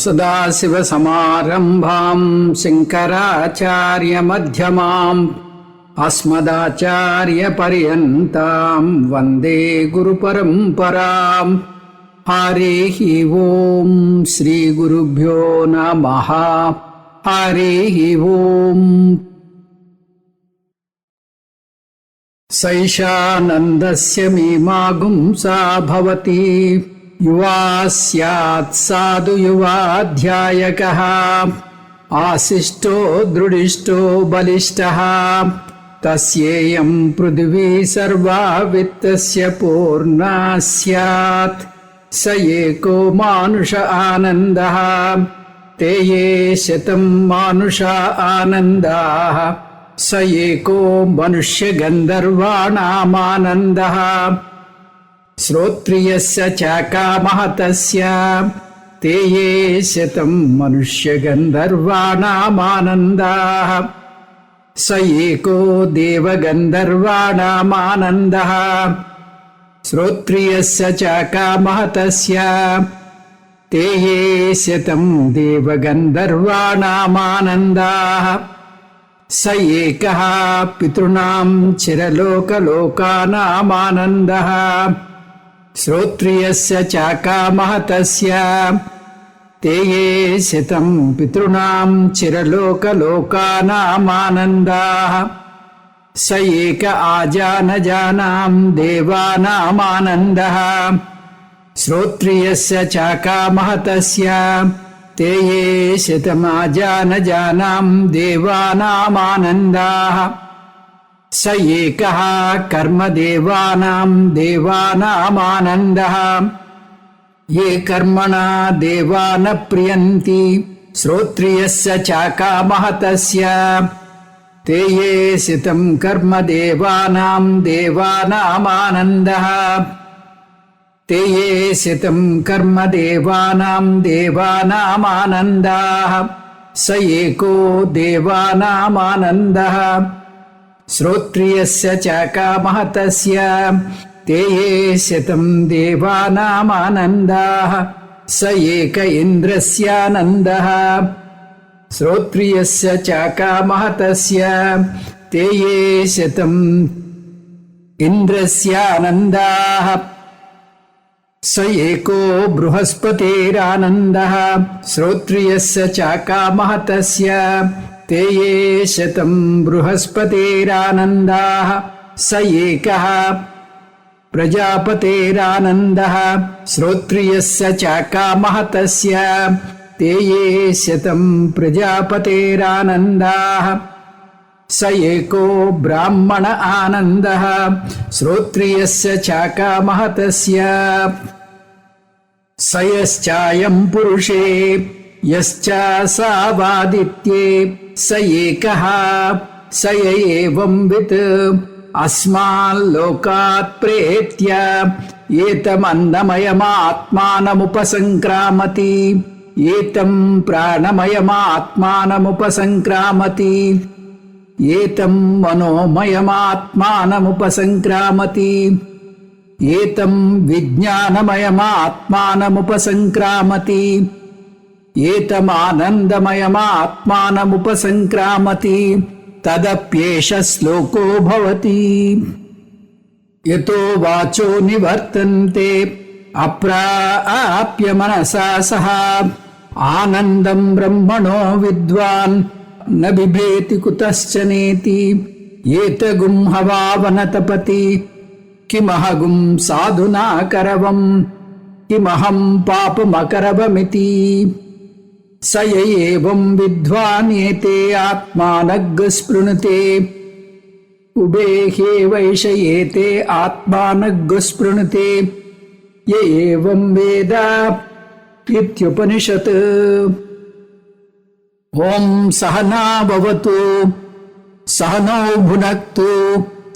సదాశివసమారంభాం శంకరాచార్యమధ్యమాం అస్మదాచార్యపర్యంతాం వందే గురుపరంపరాం. హరిః ఓం శ్రీగురుభ్యో నమః. హరిః ఓం. సైషానందస్య మీమాగుంసా భవతి యువా స్యాత్ సాధు యువాధ్యాయకః ఆశిష్టో దృఢిష్టో బలిష్టః తస్యేయం పృథివీ సర్వా విత్తస్య పూర్ణా స్యాత్ స ఏకో మానుష ఆనందః తే యే శతం మానుష ఆనందాః స ఏకో మనుష్య గంధర్వాణామానందః. శ్రోత్రియస్య చాకామహతస్య తే యే శతం మనుష్య గంధర్వాణామానందాః స ఏకో దేవగంధర్వాణామానందః. శ్రోత్రియస్య చాకామహతస్య తే యే శతం దేవగంధర్వాణామానందాః స ఏకః పితॄణాం చిరలోకలోకానామానందః. శ్రోత్రియస్య చాకామహతస్య తే యే శతం పితॄణాం చిరలోకలోకానామానందాః స ఏక ఆజానజానాం దేవానామానందః. శ్రోత్రియస్య చాకామహతస్య తే యే శతమాజానజానాం దేవానామానందాః స ఏకః కర్మదేవానాం దేవానామానందః. ఏ కర్మణా దేవా న ప్రియంతి శ్రోత్రియస్య చాకామహతస్య తే యే శతం కర్మదేవానాం దేవానామానందః. తే యే శతం కర్మదేవానాం దేవానామానందాః స ఏకో దేవానామానందః. శ్రోత్రియస్య చాకామహతస్య తే యే శతం దేవానామానందాః స ఏక ఇంద్రస్యానందః. శ్రోత్రియస్య చాకామహతస్య తే యే శతం ఇంద్రస్యానందాః స ఏకో బృహస్పతిరానందః. శ్రోత్రియస్య చాకామహతస్య తే యే శతం బృహస్పతిరానందాః స ఏకః ప్రజాపతిరానందః. శ్రోత్రియస్య చాకామహతస్య తే యే శతం ప్రజాపతిరానందాః స ఏకో బ్రాహ్మణ ఆనందః. శ్రోత్రియస్య చాకామహతస్య స యశ్చాయం పురుషే యశ్చాసావాదిత్యే స ఏకః స య ఏవం విత్ అస్మాల్లోకాత్ ప్రేత్య ఏతమన్నమయమాత్మానముపసంక్రామతి ఏతం ప్రాణమయమాత్మానముపసంక్రామతి ఏతం మనోమయమాత్మానముపసంక్రామతి ఏతం విజ్ఞానమయమాత్మానముపసంక్రామతి ఏతమానందమయమాత్మానముపసంక్రామతి తదప్యేష శ్లోకో భవతి. యతో వాచో నివర్తంతే అప్రాప్య మనసా సహ ఆనందం బ్రహ్మణో విద్వాన్ న బిభేతి కుతశ్చనేతి. ఏతగుం హవావనతపతి కిమహగుం సాధునా కరవం కిమహం పాపమకరవమితి. స య ఏవం విద్వాన్ ఏతే ఆత్మానగ్ స్పృణుతే ఉభే వైష ఏతే ఆత్మానగ్ స్పృణుతే య ఏవం వేద ఇత్యుపనిషత్. ఓం సహనా భవతు సహనౌ భునక్తు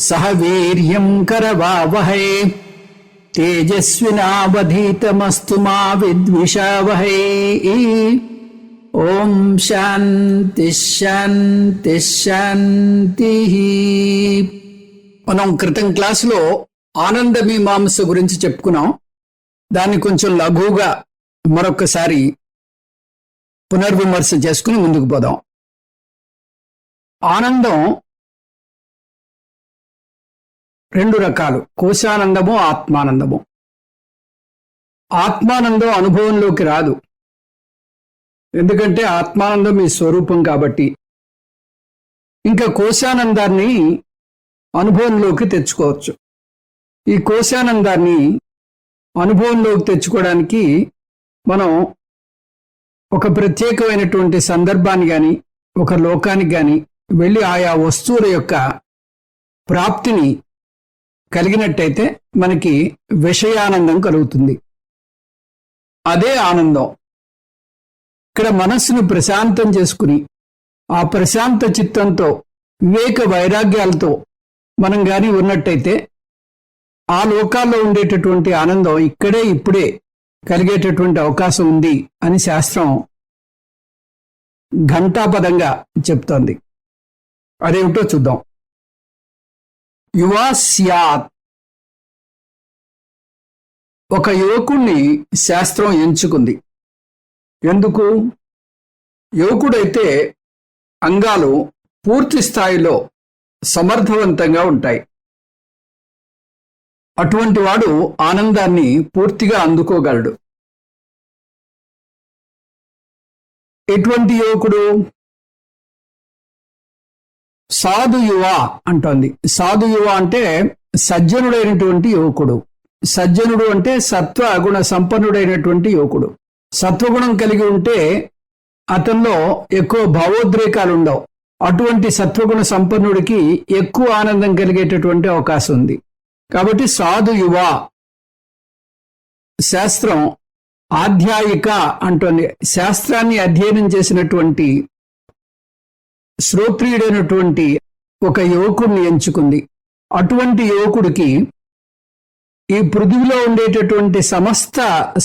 సహ వీర్యం కరవావహై తేజస్వినావధీతమస్తు మా విద్విషావహై. ఓం శాంతి శాంతి శాంతి. మనం క్రితం క్లాసులో ఆనంద మీమాంస గురించి చెప్పుకున్నాం. దాన్ని కొంచెం లఘువుగా మరొకసారి పునర్విమర్శ చేసుకుని ముందుకు పోదాం. ఆనందం రెండు రకాలు, కోశానందము, ఆత్మానందము. ఆత్మానందం అనుభవంలోకి రాదు, ఎందుకంటే ఆత్మానందం మీ స్వరూపం కాబట్టి. ఇంకా కోశానందాన్ని అనుభవంలోకి తెచ్చుకోవచ్చు. ఈ కోశానందాన్ని అనుభవంలోకి తెచ్చుకోవడానికి మనం ఒక ప్రత్యేకమైనటువంటి సందర్భాన్ని కానీ ఒక లోకానికి కానీ వెళ్ళి ఆయా వస్తువుల యొక్క ప్రాప్తిని కలిగినట్టయితే మనకి విషయానందం కలుగుతుంది. అదే ఆనందం. ఇక్కడ మనస్సును ప్రశాంతం చేసుకుని ఆ ప్రశాంత చిత్తంతో వివేక వైరాగ్యాలతో మనం కానీ ఉన్నట్టయితే ఆ లోకాల్లో ఉండేటటువంటి ఆనందం ఇక్కడే ఇప్పుడే కలిగేటటువంటి అవకాశం ఉంది అని శాస్త్రం ఘంటాపదంగా చెప్తోంది. అదేమిటో చూద్దాం. యువా స్యాత్. ఒక యువకుణ్ణి శాస్త్రం ఎంచుకుంది. ఎందుకు? యువకుడైతే అంగాలు పూర్తి స్థాయిలో సమర్థవంతంగా ఉంటాయి. అటువంటి వాడు ఆనందాన్ని పూర్తిగా అందుకోగలడు. ఎటువంటి యువకుడు? సాధు యువ అంటోంది. సాధు యువ అంటే సజ్జనుడైనటువంటి యువకుడు. సజ్జనుడు అంటే సత్వ గుణ సంపన్నుడైనటువంటి యువకుడు. సత్వగుణం కలిగి ఉంటే అతనిలో ఎక్కువ భావోద్రేకాలు ఉండవు. అటువంటి సత్వగుణ సంపన్నుడికి ఎక్కువ ఆనందం కలిగేటటువంటి అవకాశం ఉంది. కాబట్టి సాధు యువ. శాస్త్రం ఆధ్యాయిక అంటోంది. శాస్త్రాన్ని అధ్యయనం చేసినటువంటి శ్రోత్రియుడైనటువంటి ఒక యువకుడిని ఎంచుకుంది. అటువంటి యువకుడికి ఈ పృథివిలో ఉండేటటువంటి సమస్త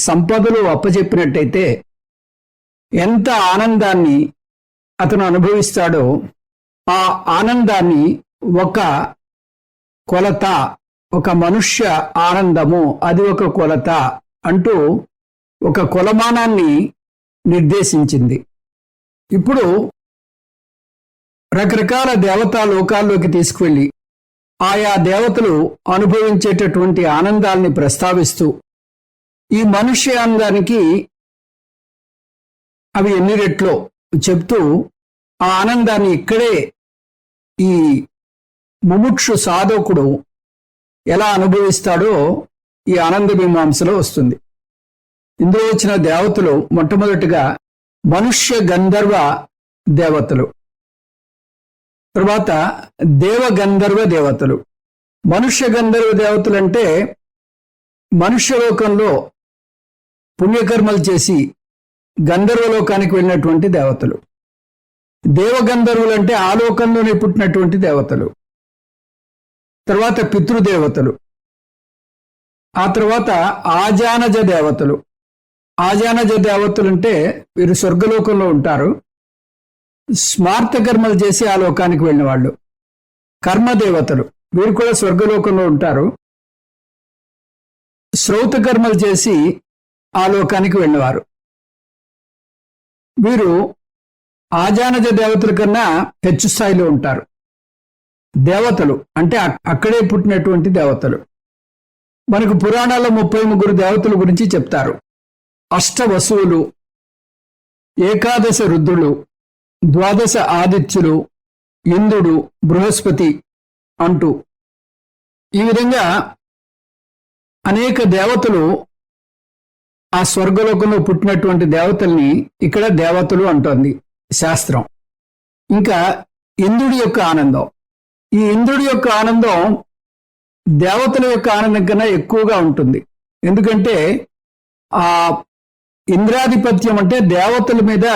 సంపదలు అప్పచెప్పినట్టయితే ఎంత ఆనందాన్ని అతను అనుభవిస్తాడో ఆ ఆనందాన్ని ఒక కొలత, ఒక మనుష్య ఆనందము, అది ఒక కొలత అంటూ ఒక కొలమానాన్ని నిర్దేశించింది. ఇప్పుడు రకరకాల దేవతా లోకాల్లోకి తీసుకువెళ్ళి ఆయా దేవతలు అనుభవించేటటువంటి ఆనందాల్ని ప్రస్తావిస్తూ ఈ మనుష్య ఆనందానికి అవి ఎన్ని రెట్లో చెప్తూ ఆ ఆనందాన్ని ఇక్కడే ఈ ముముక్షు సాధకుడు ఎలా అనుభవిస్తాడో ఈ ఆనంద మీమాంసలో వస్తుంది. ఇందులో వచ్చిన దేవతలు మొట్టమొదటిగా మనుష్య గంధర్వ దేవతలు, తర్వాత దేవగంధర్వ దేవతలు. మనుష్య గంధర్వ దేవతలు అంటే మనుష్యలోకంలో పుణ్యకర్మలు చేసి గంధర్వలోకానికి వెళ్ళినటువంటి దేవతలు. దేవగంధర్వులు అంటే ఆ లోకంలోనే పుట్టినటువంటి దేవతలు. తర్వాత పితృదేవతలు. ఆ తర్వాత ఆజానజ దేవతలు. ఆజానజ దేవతలు అంటే వీరు స్వర్గలోకంలో ఉంటారు. స్మార్త కర్మలు చేసి ఆ లోకానికి వెళ్ళిన వాళ్ళు. కర్మదేవతలు, వీరు కూడా స్వర్గలోకంలో ఉంటారు. శ్రౌత కర్మలు చేసి ఆ లోకానికి వెళ్ళినవారు. వీరు ఆజానజ దేవతల కన్నా హెచ్చు స్థాయిలో ఉంటారు. దేవతలు అంటే అక్కడే పుట్టినటువంటి దేవతలు. మనకు పురాణాల్లో 33 దేవతల గురించి చెప్తారు. అష్ట వసువులు, ఏకాదశ రుద్రులు, 12 ఆదిత్యులు, ఇంద్రుడు, బృహస్పతి అంటూ ఈ విధంగా అనేక దేవతలు ఆ స్వర్గలోకంలో పుట్టినటువంటి దేవతల్ని ఇక్కడ దేవతలు అంటోంది శాస్త్రం. ఇంకా ఇంద్రుడి యొక్క ఆనందం. ఈ ఇంద్రుడి యొక్క ఆనందం దేవతల యొక్క ఆనందం కన్నా ఎక్కువగా ఉంటుంది. ఎందుకంటే ఆ ఇంద్రాధిపత్యం అంటే దేవతల మీద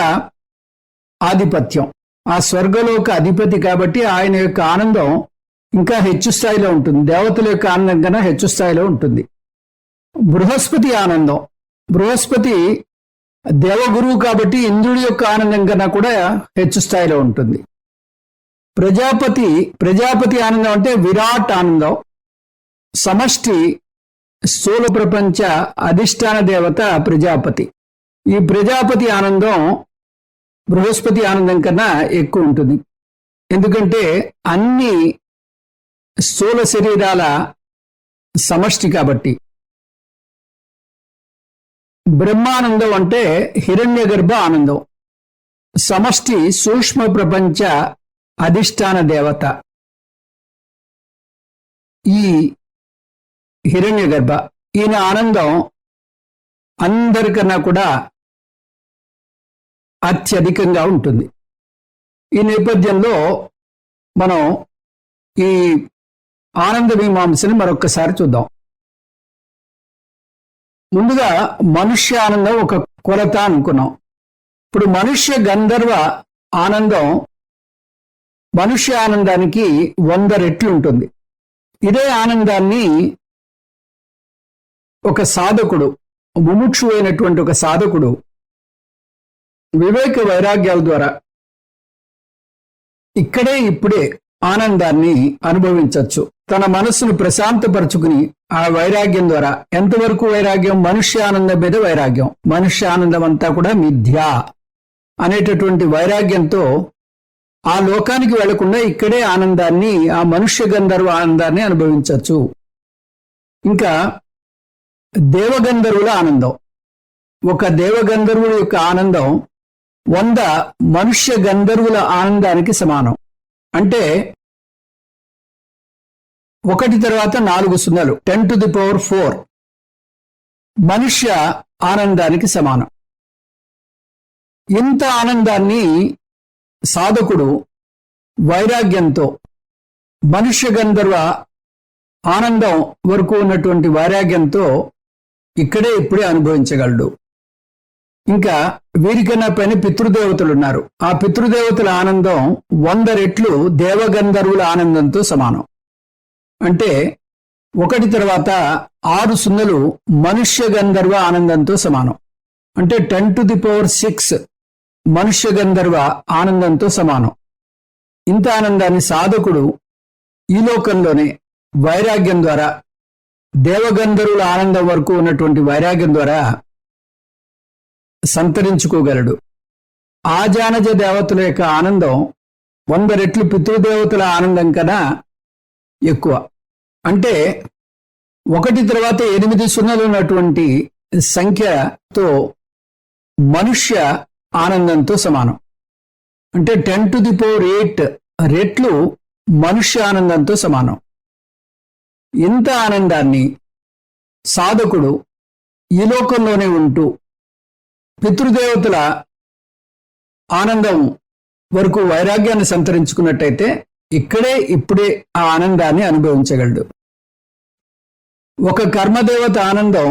ఆధిపత్యం. ఆ స్వర్గలోక అధిపతి కాబట్టి ఆయన యొక్క ఆనందం ఇంకా హెచ్చు స్థాయిలో ఉంటుంది. దేవతల యొక్క ఆనందం కన్నా హెచ్చు స్థాయిలో ఉంటుంది. బృహస్పతి ఆనందం. బృహస్పతి దేవగురువు కాబట్టి ఇంద్రుడి యొక్క ఆనందం కన్నా కూడా హెచ్చు స్థాయిలో ఉంటుంది. ప్రజాపతి ఆనందం అంటే విరాట్ ఆనందం. సమష్టి స్థూల ప్రపంచ అధిష్టాన దేవత ప్రజాపతి. ఈ ప్రజాపతి ఆనందం బృహస్పతి ఆనందం కన్నా ఎక్కువ ఉంటుంది. ఎందుకంటే అన్ని స్థూల శరీరాల సమష్టి కాబట్టి. బ్రహ్మానందం అంటే హిరణ్య గర్భ ఆనందం, సమష్టి సూక్ష్మ ప్రపంచ అధిష్టాన దేవత. ఈ హిరణ్య గర్భ ఈయన ఆనందం అందరికన్నా కూడా అత్యధికంగా ఉంటుంది. ఈ నేపథ్యంలో మనం ఈ ఆనంద మీమాంసని మరొక్కసారి చూద్దాం. ముందుగా మనుష్య ఆనందం ఒక కొలత అనుకున్నాం. ఇప్పుడు మనుష్య గంధర్వ ఆనందం మనుష్య ఆనందానికి 100 రెట్లు ఉంటుంది. ఇదే ఆనందాన్ని ఒక సాధకుడు, ముముక్షు అయినటువంటి ఒక సాధకుడు వివేక వైరాగ్యాల ద్వారా ఇక్కడే ఇప్పుడే ఆనందాన్ని అనుభవించవచ్చు. తన మనస్సును ప్రశాంతపరచుకుని ఆ వైరాగ్యం ద్వారా, ఎంతవరకు వైరాగ్యం? మనుష్య ఆనందం మీద వైరాగ్యం. మనుష్య ఆనందం అంతా కూడా మిథ్యా అనేటటువంటి వైరాగ్యంతో ఆ లోకానికి వెళ్లకుండా ఇక్కడే ఆనందాన్ని, ఆ మనుష్య గంధర్వ ఆనందాన్ని అనుభవించవచ్చు. ఇంకా దేవగంధర్వుల ఆనందం, ఒక దేవగంధర్వుల యొక్క ఆనందం 100 మనుష్య గంధర్వుల ఆనందానికి సమానం. అంటే 1 తర్వాత 4 సున్నాలు, 10 to the power 4 మనుష్య ఆనందానికి సమానం. ఇంత ఆనందాన్ని సాధకుడు వైరాగ్యంతో, మనుష్య గంధర్వ ఆనందం వరకు ఉన్నటువంటి వైరాగ్యంతో ఇక్కడే ఇప్పుడే అనుభవించగలడు. ఇంకా వీరికన్నా పైన పితృదేవతలు ఉన్నారు. ఆ పితృదేవతల ఆనందం 100 రెట్లు దేవగంధర్వుల ఆనందంతో సమానం. అంటే 1 తర్వాత 6 సున్నలు మనుష్య గంధర్వ ఆనందంతో సమానం. అంటే 10 to the power 6 మనుష్య గంధర్వ ఆనందంతో సమానం. ఇంత ఆనందాన్ని సాధకుడు ఈ లోకంలోనే వైరాగ్యం ద్వారా, దేవగంధర్వుల ఆనందం వరకు ఉన్నటువంటి వైరాగ్యం ద్వారా సంతరించుకోగలడు. ఆజానజ దేవతల యొక్క ఆనందం 100 రెట్లు పితృదేవతల ఆనందం కన్నా ఎక్కువ. అంటే 1 తర్వాత 8 సున్నలు ఉన్నటువంటి సంఖ్యతో మనుష్య ఆనందంతో సమానం. అంటే 10 to the power 8 రెట్లు మనుష్య ఆనందంతో సమానం. ఇంత ఆనందాన్ని సాధకుడు ఈ లోకంలోనే ఉంటూ పితృదేవతల ఆనందం వరకు వైరాగ్యాన్ని సంతరించుకున్నట్టయితే ఇక్కడే ఇప్పుడే ఆ ఆనందాన్ని అనుభవించగలడు. ఒక కర్మదేవత ఆనందం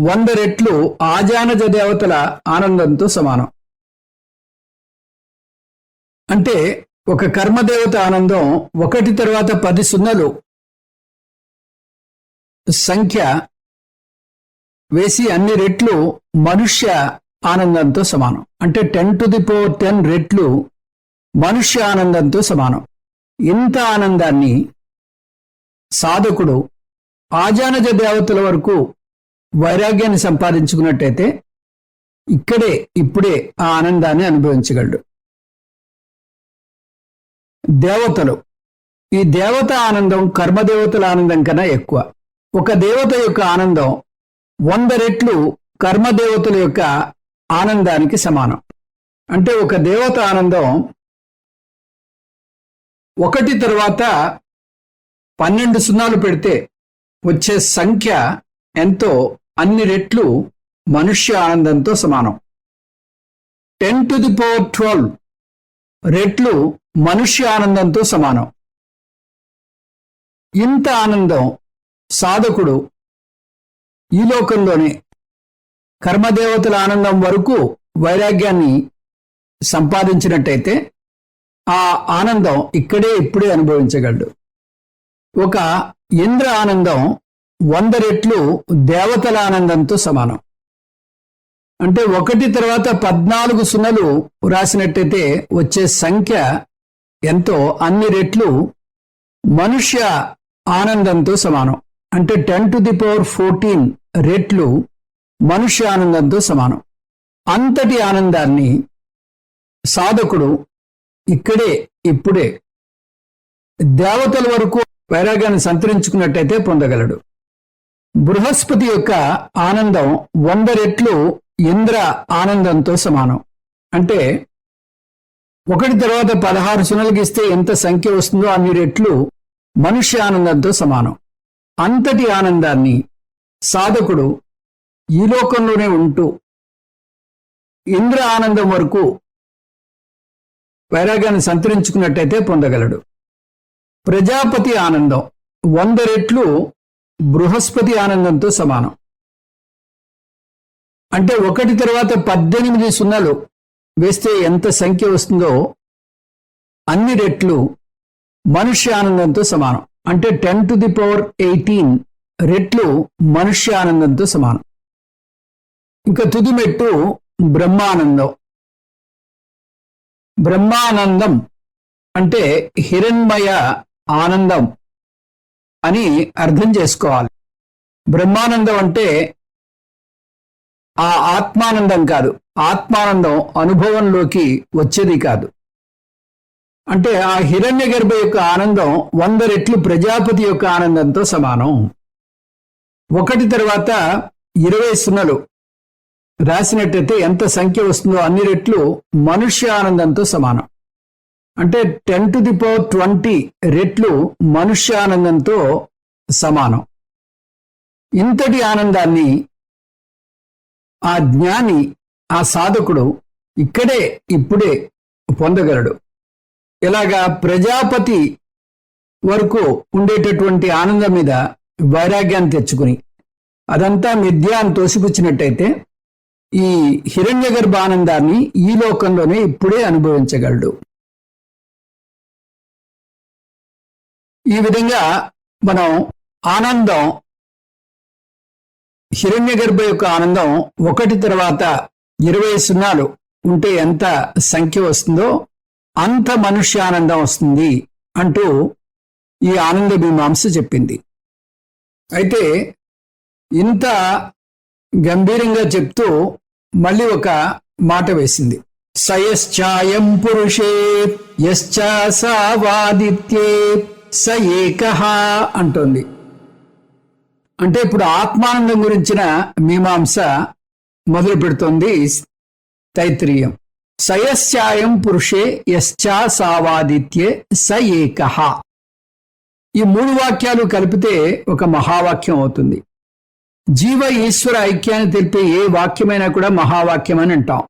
100 రెట్లు ఆజానజ దేవతల ఆనందంతో సమానం. అంటే ఒక కర్మదేవత ఆనందం 1 తర్వాత 10 సున్నలు సంఖ్య వేసి అన్ని రెట్లు మనుష్య ఆనందంతో సమానం. అంటే 10 to the power 10 రెట్లు మనుష్య ఆనందంతో సమానం. ఇంత ఆనందాన్ని సాధకుడు ఆజానజ దేవతల వరకు వైరాగ్యాన్ని సంపాదించుకున్నట్టయితే ఇక్కడే ఇప్పుడే ఆ ఆనందాన్ని అనుభవించగలడు. దేవతలు, ఈ దేవత ఆనందం కర్మదేవతల ఆనందం కన్నా ఎక్కువ. ఒక దేవత యొక్క ఆనందం 100 రెట్లు కర్మదేవతల యొక్క ఆనందానికి సమానం. అంటే ఒక దేవత ఆనందం 1 తర్వాత 12 సున్నాలు పెడితే వచ్చే సంఖ్య ఎంతో అన్ని రెట్లు మనుష్య ఆనందంతో సమానం. 10 to the power 12 రెట్లు మనుష్య ఆనందంతో సమానం. ఇంత ఆనందం సాధకుడు ఈ లోకంలోనే కర్మదేవతల ఆనందం వరకు వైరాగ్యాన్ని సంపాదించినట్టయితే ఆ ఆనందం ఇక్కడే ఇప్పుడే అనుభవించగలడు. ఒక ఇంద్ర ఆనందం 100 రెట్లు దేవతల ఆనందంతో సమానం. అంటే 1 తర్వాత 14 సున్నలు రాసినట్టయితే వచ్చే సంఖ్య ఎంతో అన్ని రెట్లు మనుష్య ఆనందంతో సమానం. అంటే 10 to the power 14 రెట్లు మనుష్య ఆనందంతో సమానం. అంతటి ఆనందాన్ని సాధకుడు ఇక్కడే ఇప్పుడే దేవతల వరకు వైరాగ్యాన్ని సంతరించుకున్నట్టయితే పొందగలడు. బృహస్పతి యొక్క ఆనందం 100 రెట్లు ఇంద్ర ఆనందంతో సమానం. అంటే ఒకటి తర్వాత 16 సున్నలు గీస్తే ఎంత సంఖ్య వస్తుందో అన్ని రెట్లు మనుష్య ఆనందంతో సమానం. అంతటి ఆనందాన్ని సాధకుడు ఈ లోకంలోనే ఉంటూ ఇంద్ర ఆనందం వరకు వైరాగ్యాన్ని సంతరించుకున్నట్టయితే పొందగలడు. ప్రజాపతి ఆనందం 100 రెట్లు బృహస్పతి ఆనందంతో సమానం. అంటే ఒకటి తర్వాత 18 సున్నలు వేస్తే ఎంత సంఖ్య వస్తుందో అన్ని రెట్లు మనుష్య ఆనందంతో సమానం. అంటే 10⁻18 రెట్లు మనుష్య ఆనందంతో సమానం. ఇంకా తుది మెట్టు బ్రహ్మానందం. బ్రహ్మానందం అంటే హిరణ్మయ ఆనందం అని అర్థం చేసుకోవాలి. బ్రహ్మానందం అంటే ఆ ఆత్మానందం కాదు, ఆత్మానందం అనుభవంలోకి వచ్చేది కాదు. అంటే ఆ హిరణ్య గర్భ యొక్క ఆనందం 100 రెట్లు ప్రజాపతి యొక్క ఆనందంతో సమానం. ఒకటి తర్వాత 20 సున్నలు రాసినట్టయితే ఎంత సంఖ్య వస్తుందో అన్ని రెట్లు మనుష్య ఆనందంతో సమానం. అంటే 10⁻20 రెట్లు మనుష్య ఆనందంతో సమానం. ఇంతటి ఆనందాన్ని ఆ జ్ఞాని, ఆ సాధకుడు ఇక్కడే ఇప్పుడే పొందగలడు. ఇలాగా ప్రజాపతి వరకు ఉండేటటువంటి ఆనందం మీద వైరాగ్యాన్ని తెచ్చుకుని అదంతా మిథ్య అని తోసిపుచ్చినట్టయితే ఈ హిరణ్య గర్భ ఆనందాన్ని ఈ లోకంలోనే ఇప్పుడే అనుభవించగలడు. ఈ విధంగా మనం ఆనందం, హిరణ్య గర్భ యొక్క ఆనందం ఒకటి తర్వాత 20 సున్నాలు ఉంటే ఎంత సంఖ్య వస్తుందో అంత మనుష్య ఆనందం వస్తుంది అంటూ ఈ ఆనంద మీమాంస చెప్పింది. అయితే ఇంత గంభీరంగా చెప్తూ మళ్ళీ ఒక మాట వేసింది. సయశ్చాయం పురుషే యశ్చా సావాదిత్యే స ఏకః అంటోంది. అంటే ఇప్పుడు ఆత్మానందం గురించిన మీమాంస మొదలు పెడుతోంది తైత్రీయం. సయశ్చాయం పురుషే యశ్చా సావాదిత్యే స ఏకః. ఈ 3 వాక్యాలు కలిపితే ఒక మహావాక్యం అవుతుంది. జీవ ఈశ్వర ఐక్యాన్ని తెలిపే ఏ వాక్యమైనా కూడా మహావాక్యం అని అంటాం.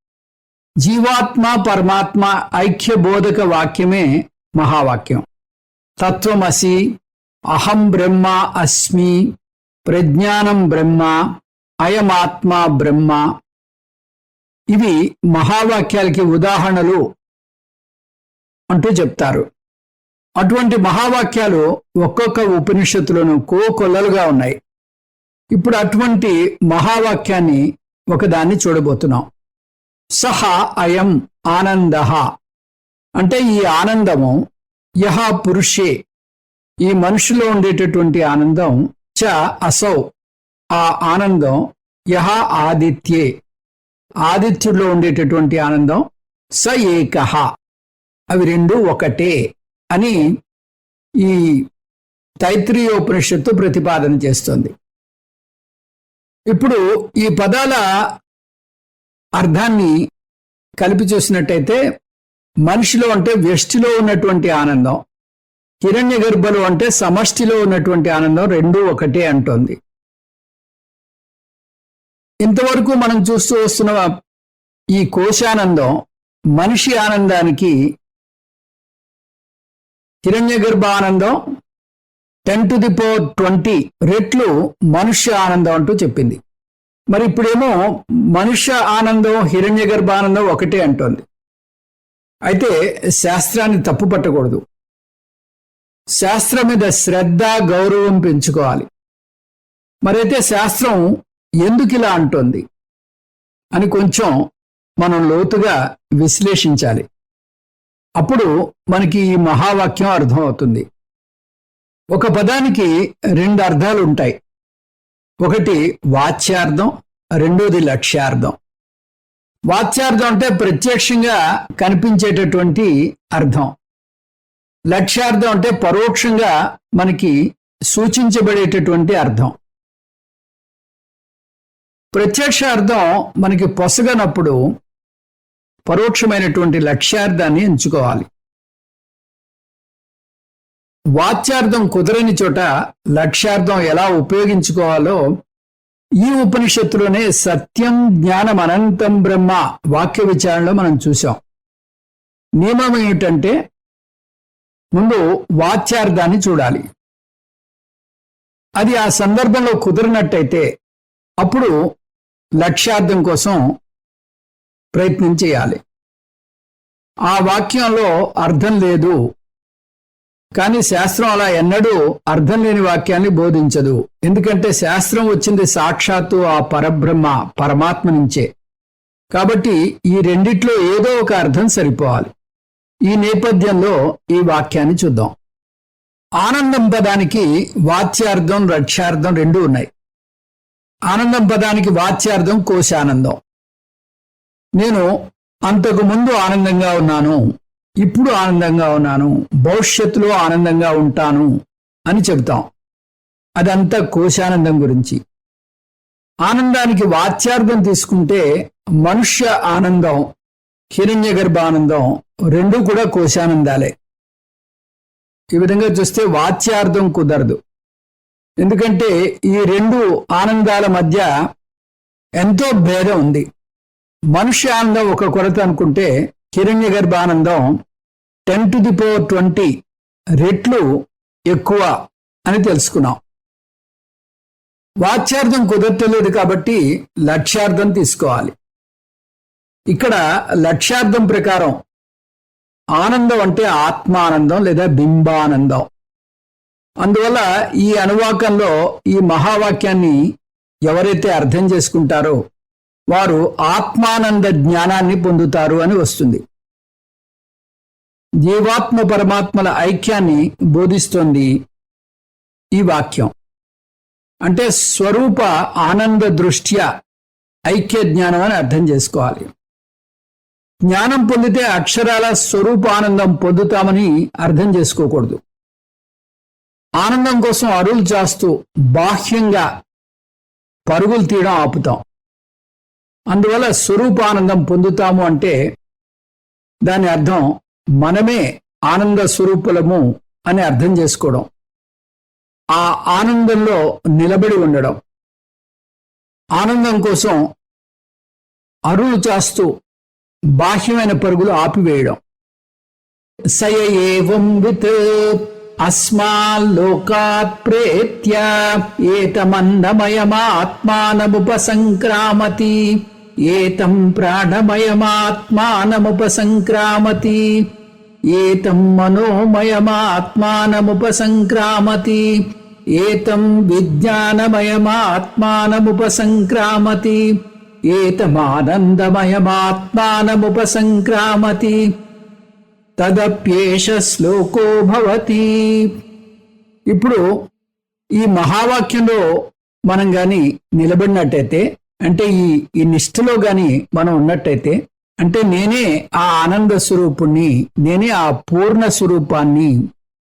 జీవాత్మ పరమాత్మ ఐక్య బోధక వాక్యమే మహావాక్యం. తత్వమసి, అహం బ్రహ్మ అస్మి, ప్రజ్ఞానం బ్రహ్మ, అయమాత్మ బ్రహ్మ, ఇవి మహావాక్యాలకి ఉదాహరణలు అంటూ చెప్తారు. అటువంటి మహావాక్యాలు ఒక్కొక్క ఉపనిషత్తులోనూ కోకొల్లలుగా ఉన్నాయి. ఇప్పుడు అటువంటి మహావాక్యాన్ని ఒకదాన్ని చూడబోతున్నాం. సహ అయం ఆనందః అంటే ఈ ఆనందము యహ పురుషే, ఈ మనుషులో ఉండేటటువంటి ఆనందం, చ అసౌ ఆ ఆనందం, యహ ఆదిత్యే ఆదిత్యుడిలో ఉండేటటువంటి ఆనందం, స ఏకః అవి రెండు ఒకటే అని ఈ తైత్రీయోపనిషత్తు ప్రతిపాదన చేస్తుంది. ఇప్పుడు ఈ పదాల అర్థాన్ని కలిపి చూసినట్టయితే మనిషిలో అంటే వ్యష్టిలో ఉన్నటువంటి ఆనందం, హిరణ్య గర్భలో అంటే సమష్టిలో ఉన్నటువంటి ఆనందం రెండూ ఒకటే అంటోంది. ఇంతవరకు మనం చూస్తూ వస్తున్న ఈ కోశానందం మనిషి ఆనందానికి హిరణ్య గర్భ ఆనందం 10⁻20 రెట్లు మనుష్య ఆనందం అంటూ చెప్పింది. మరి ఇప్పుడేమో మనుష్య ఆనందం హిరణ్య గర్భ ఆనందం ఒకటే అంటోంది. అయితే శాస్త్రాన్ని తప్పు పట్టకూడదు. శాస్త్రం మీద శ్రద్ధ గౌరవం పెంచుకోవాలి. మరైతే శాస్త్రం ఎందుకు ఇలా అంటోంది అని కొంచెం మనం లోతుగా విశ్లేషించాలి. అప్పుడు మనకి ఈ మహావాక్యం అర్థం అవుతుంది. ఒక పదానికి 2 అర్థాలు ఉంటాయి. ఒకటి వాచ్యార్థం, రెండోది లక్ష్యార్థం. వాచ్యార్థం అంటే ప్రత్యక్షంగా కనిపించేటటువంటి అర్థం. లక్ష్యార్థం అంటే పరోక్షంగా మనకి సూచించబడేటటువంటి అర్థం. ప్రత్యక్ష అర్థం మనకి పొసగనప్పుడు పరోక్షమైనటువంటి లక్ష్యార్థాన్ని ఎంచుకోవాలి. వాచ్యార్థం కుదరని చోట లక్ష్యార్థం ఎలా ఉపయోగించుకోవాలో ఈ ఉపనిషత్తులోనే సత్యం జ్ఞానం అనంతం బ్రహ్మ వాక్య విచారణలో మనం చూసాం. నియమం ఏమిటంటే ముందు వాచ్యార్థాన్ని చూడాలి. అది ఆ సందర్భంలో కుదిరినట్టయితే అప్పుడు లక్ష్యార్థం కోసం ప్రయత్నం చేయాలి. ఆ వాక్యంలో అర్థం లేదు, కానీ శాస్త్రం అలా ఎన్నడూ అర్థం లేని వాక్యాన్ని బోధించదు. ఎందుకంటే శాస్త్రం వచ్చింది సాక్షాత్తు ఆ పరబ్రహ్మ పరమాత్మ నుంచే. కాబట్టి ఈ రెండిట్లో ఏదో ఒక అర్థం సరిపోవాలి. ఈ నేపథ్యంలో ఈ వాక్యాన్ని చూద్దాం. ఆనందం పదానికి వాచ్యార్థం లక్ష్యార్థం రెండూ ఉన్నాయి. ఆనందం పదానికి వాచ్యార్థం కోశానందం. నేను అంతకు ముందు ఆనందంగా ఉన్నాను, ఇప్పుడు ఆనందంగా ఉన్నాను, భవిష్యత్తులో ఆనందంగా ఉంటాను అని చెబుతాం. అదంతా కోశానందం గురించి. ఆనందానికి వాచ్యార్థం తీసుకుంటే మనుష్య ఆనందం, హిరణ్యగర్భ ఆనందం రెండూ కూడా కోశానందాలే. ఈ విధంగా చూస్తే వాచ్యార్థం కుదరదు. ఎందుకంటే ఈ రెండు ఆనందాల మధ్య ఎంతో భేదం ఉంది. మనుష్య ఆనందం ఒక కొరత అనుకుంటే హిరణ్యగర్భ ఆనందం 10⁻20 రెట్లు ఎక్కువ అని తెలుసుకున్నాం. వాచ్యార్థం కుదరలేదు కాబట్టి లక్ష్యార్థం తీసుకోవాలి. ఇక్కడ లక్ష్యార్థం ప్రకారం ఆనందం అంటే ఆత్మానందం లేదా బింబానందం. అందువల్ల ఈ అనువాకంలో ఈ మహావాక్యాన్ని ఎవరైతే అర్థం చేసుకుంటారో వారు ఆత్మానంద జ్ఞానాన్ని పొందుతారు అని వస్తుంది. జీవాత్మ పరమాత్మల ఐక్యాన్ని బోధిస్తోంది ఈ వాక్యం. అంటే స్వరూప ఆనంద దృష్ట్యా ఐక్య జ్ఞానం అని అర్థం చేసుకోవాలి. జ్ఞానం పొందితే అక్షరాల స్వరూపానందం పొందుతామని అర్థం చేసుకోకూడదు. ఆనందం కోసం అరులు చేస్తూ బాహ్యంగా పరుగులు తీయడం ఆపుతాం. అందువల్ల స్వరూపానందం పొందుతాము అంటే దాని అర్థం మనమే ఆనంద స్వరూపులము అని అర్థం చేసుకోవడం, ఆ ఆనందంలో నిలబడి ఉండడం. ఆనందం కోసం అరులు చేస్తూ బాహ్యమైన పరుగులు ఆపివేయడం. సయ ఏవం విత్ అస్మాల్లోకాత్ ప్రేత్య ఏతమన్నమయమాత్మానముపసంక్రామతి ఏతం ప్రాణమయమాత్మానముపసంక్రామతి ఏతం మనోమయమాత్మానముపసంక్రామతి ఏతం విజ్ఞానమయమాత్మానముపసంక్రామతి ఏతమానందమయమాత్మానముపసంక్రామతి తదప్యేష శ్లోకో భవతి. ఇప్పుడు ఈ మహావాక్యంలో మనం గాని నిలబడినట్టయితే, అంటే ఈ నిష్ఠలో గాని మనం ఉన్నట్టయితే, అంటే నేనే ఆ ఆనంద స్వరూపుణ్ణి, నేనే ఆ పూర్ణ స్వరూపాన్ని,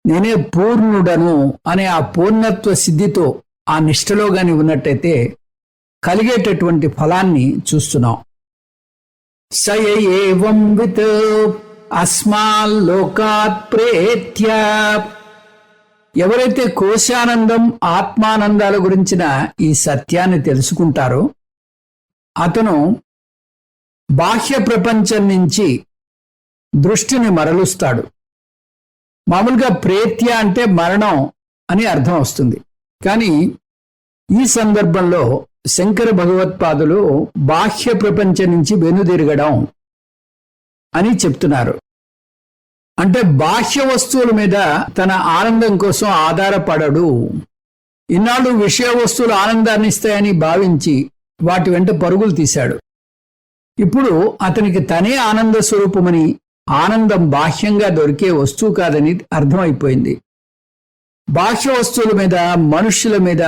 నేనే పూర్ణుడను అనే ఆ పూర్ణత్వ సిద్ధితో ఆ నిష్ఠలో గాని ఉన్నట్టయితే కలిగేటటువంటి ఫలాన్ని చూస్తున్నాం. సయ ఏవం విత్ అస్మాల్లోకాత్ ప్రేత్య. ఎవరైతే కోశానందం ఆత్మానందాల గురించిన ఈ సత్యాన్ని తెలుసుకుంటారో అతను బాహ్య ప్రపంచం నుంచి దృష్టిని మరలుస్తాడు. మామూలుగా ప్రేత్య అంటే మరణం అని అర్థం వస్తుంది. కానీ ఈ సందర్భంలో శంకర భగవత్పాదులు బాహ్య ప్రపంచం నుంచి వెనుదిరగడం అని చెప్తున్నారు. అంటే బాహ్య వస్తువుల మీద తన ఆనందం కోసం ఆధారపడడు. ఇన్నాళ్ళు విషయ వస్తువులు ఆనందాన్ని ఇస్తాయని భావించి వాటి వెంట పరుగులు తీశాడు. ఇప్పుడు అతనికి తనే ఆనంద స్వరూపమని, ఆనందం బాహ్యంగా దొరికే వస్తువు కాదని అర్థమైపోయింది. బాహ్య వస్తువుల మీద, మనుష్యుల మీద,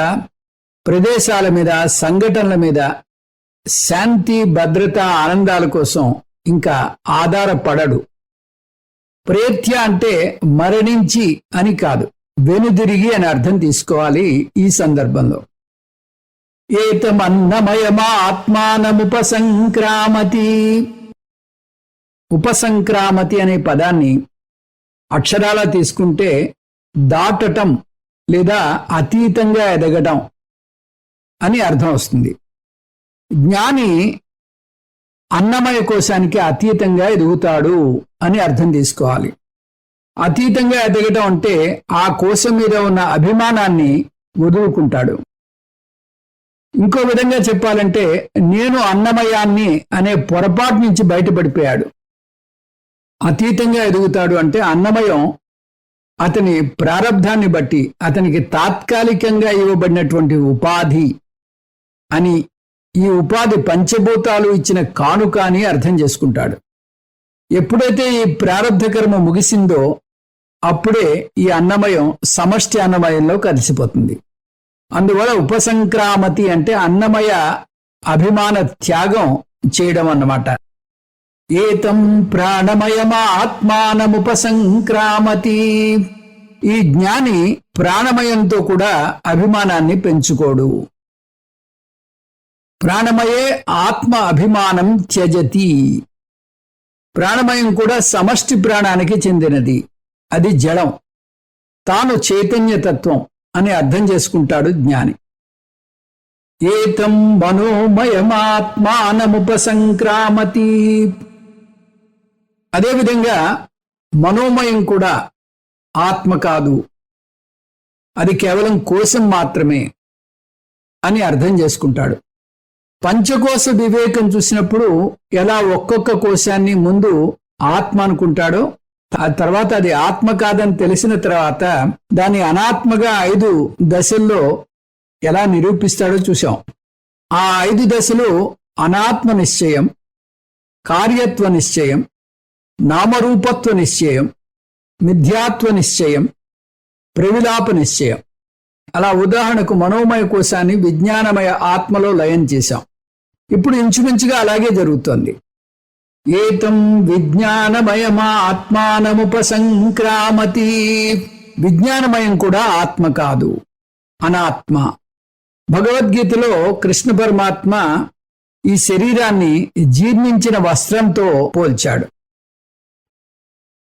ప్రదేశాల మీద, సంఘటనల మీద శాంతి, భద్రత, ఆనందాల కోసం ఇంకా ఆధారపడడు. ప్రేత్య అంటే మరణించి అని కాదు, వెనుదిరిగి అని అర్థం తీసుకోవాలి ఈ సందర్భంలో. ఏతమన్నమయమాత్మానముపసంక్రామతి. ఉపసంక్రామతి అనే పదాన్ని అక్షరాలా తీసుకుంటే దాటటం లేదా అతీతంగా ఎదగటం అని అర్థం వస్తుంది. జ్ఞాని అన్నమయ కోశానికి అతీతంగా ఎదుగుతాడు అని అర్థం తీసుకోవాలి. అతీతంగా ఎదగటం అంటే ఆ కోశం మీద ఉన్న అభిమానాన్ని వదులుకుంటాడు. ఇంకో విధంగా చెప్పాలంటే నేను అన్నమయాన్ని అనే పొరపాటు నుంచి బయటపడిపోయాడు. అతీతంగా ఎదుగుతాడు అంటే అన్నమయం అతని ప్రారబ్ధాన్ని బట్టి అతనికి తాత్కాలికంగా ఇవ్వబడినటువంటి ఉపాధి అని, ఈ ఉపాధి పంచభూతాలు ఇచ్చిన కానుక అని అర్థం చేసుకుంటాడు. ఎప్పుడైతే ఈ ప్రారబ్ధ కర్మ ముగిసిందో అప్పుడే ఈ అన్నమయం సమష్టి అన్నమయంలో కలిసిపోతుంది. అందువల్ల ఉపసంక్రామతి అంటే అన్నమయ అభిమాన త్యాగం చేయడం అన్నమాట. ఏతం ప్రాణమయమాత్మానముపసంక్రామతి. ఈ జ్ఞాని ప్రాణమయంతో కూడా అభిమానాన్ని పెంచుకోడు. ప్రాణమయే ఆత్మ అభిమానం త్యజతి. ప్రాణమయం కూడా సమష్టి ప్రాణానికి చెందినది, అది జడం, తాను చైతన్యతత్వం అని అర్థం చేసుకుంటాడు జ్ఞాని. ఏతం మనోమయమాత్మానముపసంక్రామతి. అదేవిధంగా మనోమయం కూడా ఆత్మ కాదు, అది కేవలం కోశం మాత్రమే అని అర్థం చేసుకుంటాడు. పంచకోశ వివేకం చూసినప్పుడు ఎలా ఒక్కొక్క కోశాన్ని ముందు ఆత్మ అనుకుంటాడో, ఆ తర్వాత అది ఆత్మ కాదని తెలిసిన తర్వాత దాన్ని అనాత్మగా 5 దశల్లో ఎలా నిరూపిస్తాడో చూశాం. ఆ 5 దశలు అనాత్మ నిశ్చయం, కార్యత్వ నిశ్చయం, నామరూపత్వ నిశ్చయం, మిథ్యాత్వ నిశ్చయం, ప్రవిలాప నిశ్చయం. అలా ఉదాహరణకు మనోమయ కోశాన్ని విజ్ఞానమయ ఆత్మలో లయం చేశాం. ఇప్పుడు ఇంచుమించుగా అలాగే జరుగుతోంది. ఏతం విజ్ఞానమయమాత్మానముపసంక్రామతి. విజ్ఞానమయం కూడా ఆత్మ కాదు, అనాత్మ. భగవద్గీతలో కృష్ణ పరమాత్మ ఈ శరీరాన్ని జీర్ణించిన వస్త్రంతో పోల్చాడు.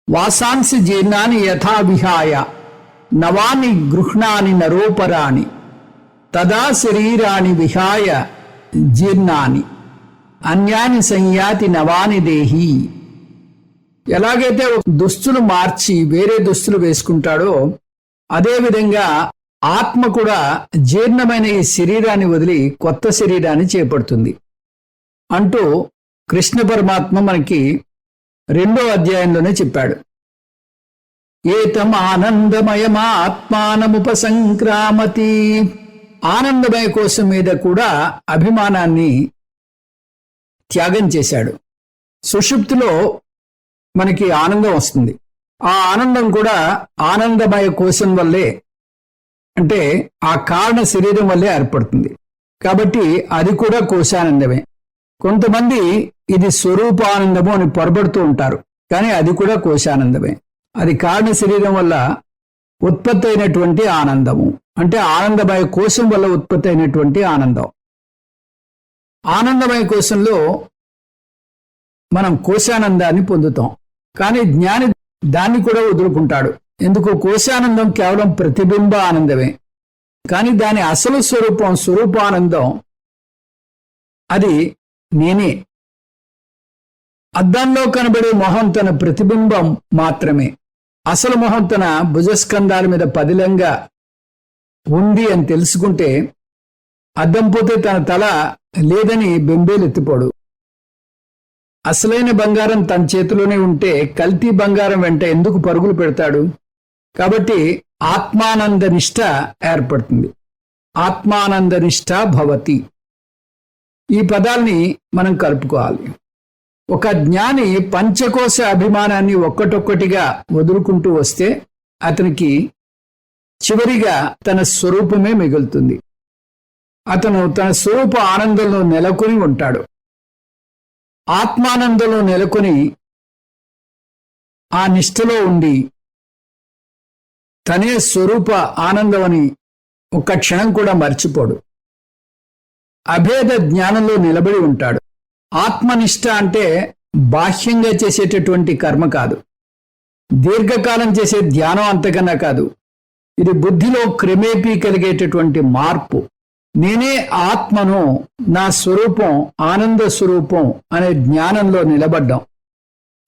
వాసాంసి జీర్ణాని యథా విహాయ నవాని గృహ్ణాని నరోపరాణి తదా శరీరాని విహాయ జీర్ణాని అన్యాని సంయాతి నవాని దేహి. ఎలాగైతే దుస్తులు మార్చి వేరే దుస్తులు వేసుకుంటాడో అదేవిధంగా ఆత్మ కూడా జీర్ణమైన ఈ శరీరాన్ని వదిలి కొత్త శరీరాన్ని చేపడుతుంది అంటూ కృష్ణ పరమాత్మ మనకి 2వ అధ్యాయంలోనే చెప్పాడు. ఏతం ఆనందమయమాత్మానముపసంక్రామతి. ఆనందమయ కోశం మీద కూడా అభిమానాన్ని త్యాగం చేశాడు. సుషుప్తిలో మనకి ఆనందం వస్తుంది. ఆ ఆనందం కూడా ఆనందమయ కోశం వల్లే, అంటే ఆ కారణ శరీరం వల్లే ఏర్పడుతుంది. కాబట్టి అది కూడా కోశానందమే. కొంతమంది ఇది స్వరూపానందము అని పొరబడుతూ ఉంటారు, కానీ అది కూడా కోశానందమే. అది కారణ శరీరం వల్ల ఉత్పత్తి అయినటువంటి ఆనందము, అంటే ఆనందమయ కోశం వల్ల ఉత్పత్తి అయినటువంటి ఆనందం. ఆనందమయ కోశంలో మనం కోశానందాన్ని పొందుతాం, కానీ జ్ఞాని దాన్ని కూడా వదులుకుంటాడు. ఎందుకు? కోశానందం కేవలం ప్రతిబింబ ఆనందమే, కానీ దాని అసలు స్వరూపం స్వరూపానందం అది నేనే. అద్దంలో కనబడే మొహం తన ప్రతిబింబం మాత్రమే. అసలు మొహం తన భుజస్కంధాల మీద పదిలంగా ఉంది అని తెలుసుకుంటే అద్దం పోతే తన తల లేదని బెంబేలెత్తిపోడు. అసలైన బంగారం తన చేతిలోనే ఉంటే కల్తీ బంగారం వెంట ఎందుకు పరుగులు పెడతాడు? కాబట్టి ఆత్మానంద నిష్ఠ ఏర్పడుతుంది. ఆత్మానంద నిష్ఠ భవతి. ఈ పదాల్ని మనం కలుపుకోవాలి. ఒక జ్ఞాని పంచకోశ అభిమానాన్ని ఒక్కటొక్కటిగా వదులుకుంటూ వస్తే అతనికి చివరిగా తన స్వరూపమే మిగులుతుంది. అతను తన స్వరూప ఆనందంలో నెలకొని ఉంటాడు. ఆత్మానందంలో నెలకొని ఆ నిష్ఠలో ఉండి తనే స్వరూప ఆనందం అని ఒక్క క్షణం కూడా మర్చిపోడు. అభేద జ్ఞానంలో నిలబడి ఉంటాడు. ఆత్మనిష్ట అంటే బాహ్యంగా చేసేటటువంటి కర్మ కాదు, దీర్ఘకాలం చేసే ధ్యానం అంతకన్నా కాదు. ఇది బుద్ధిలో క్రమేపీ కలిగేటటువంటి మార్పు. నేనే ఆత్మను, నా స్వరూపం ఆనంద స్వరూపం అనే జ్ఞానంలో నిలబడ్డాం.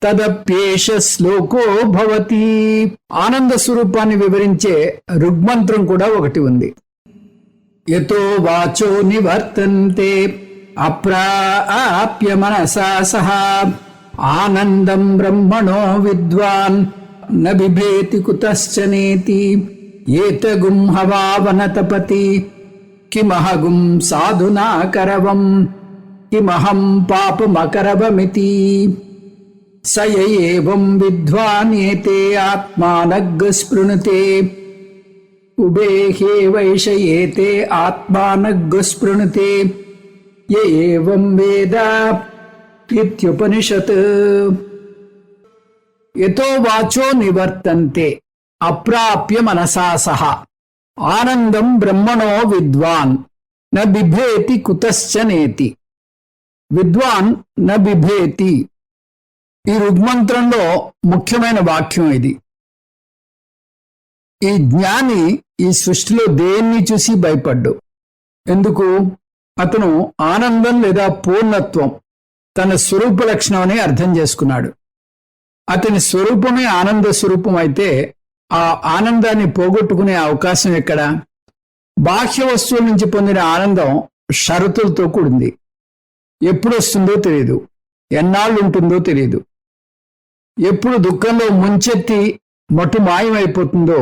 తదప్యేష శ్లోకో భవతి. ఆనంద స్వరూపాన్ని వివరించే ఋగ్మంత్రం కూడా ఒకటి ఉంది. యతో వాచో నివర్తంతే అప్రాప్య మనసా సహ ఆనందం బ్రహ్మణో విద్వాన్ న బిభేతి కుతశ్చనేతి ఏతగుం హవావనతపతి కిమహగుం సాధునా కరవం కిమహం పాపమకరవమితి స ఏవం విద్వాన్ ఏతే ఆత్మానగ్ స్పృణుతే ఉబేహే వైషయేతే ఆత్మానగ్ స్పృణుతే ఏవం వేద ఇత్యుపనిషత్. యతో వాచో నివర్తంతే అప్రాప్య మనసా సహ ఆనందం బ్రహ్మణో విద్వాన్ న బిభేతి కుతశ్చనేతి. విద్వాన్ న బిభేతి, ఈ ఋగ్మంత్రంలో ముఖ్యమైన వాక్యం ఇది. ఈ జ్ఞాని ఈ సృష్టిలో దేన్ని చూసి భయపడ్డు. ఎందుకు? అతను ఆనందం లేదా పూర్ణత్వం తన స్వరూప లక్షణం అని అర్థం చేసుకున్నాడు. అతని స్వరూపమే ఆనంద స్వరూపం అయితే ఆ ఆనందాన్ని పోగొట్టుకునే అవకాశం ఎక్కడ? బాహ్య వస్తువుల నుంచి పొందిన ఆనందం షరతులతో కూడింది. ఎప్పుడు వస్తుందో తెలియదు, ఎన్నాళ్ళు ఉంటుందో తెలియదు. ఎప్పుడు దుఃఖంలో ముంచెత్తి మటు మాయమైపోతుందో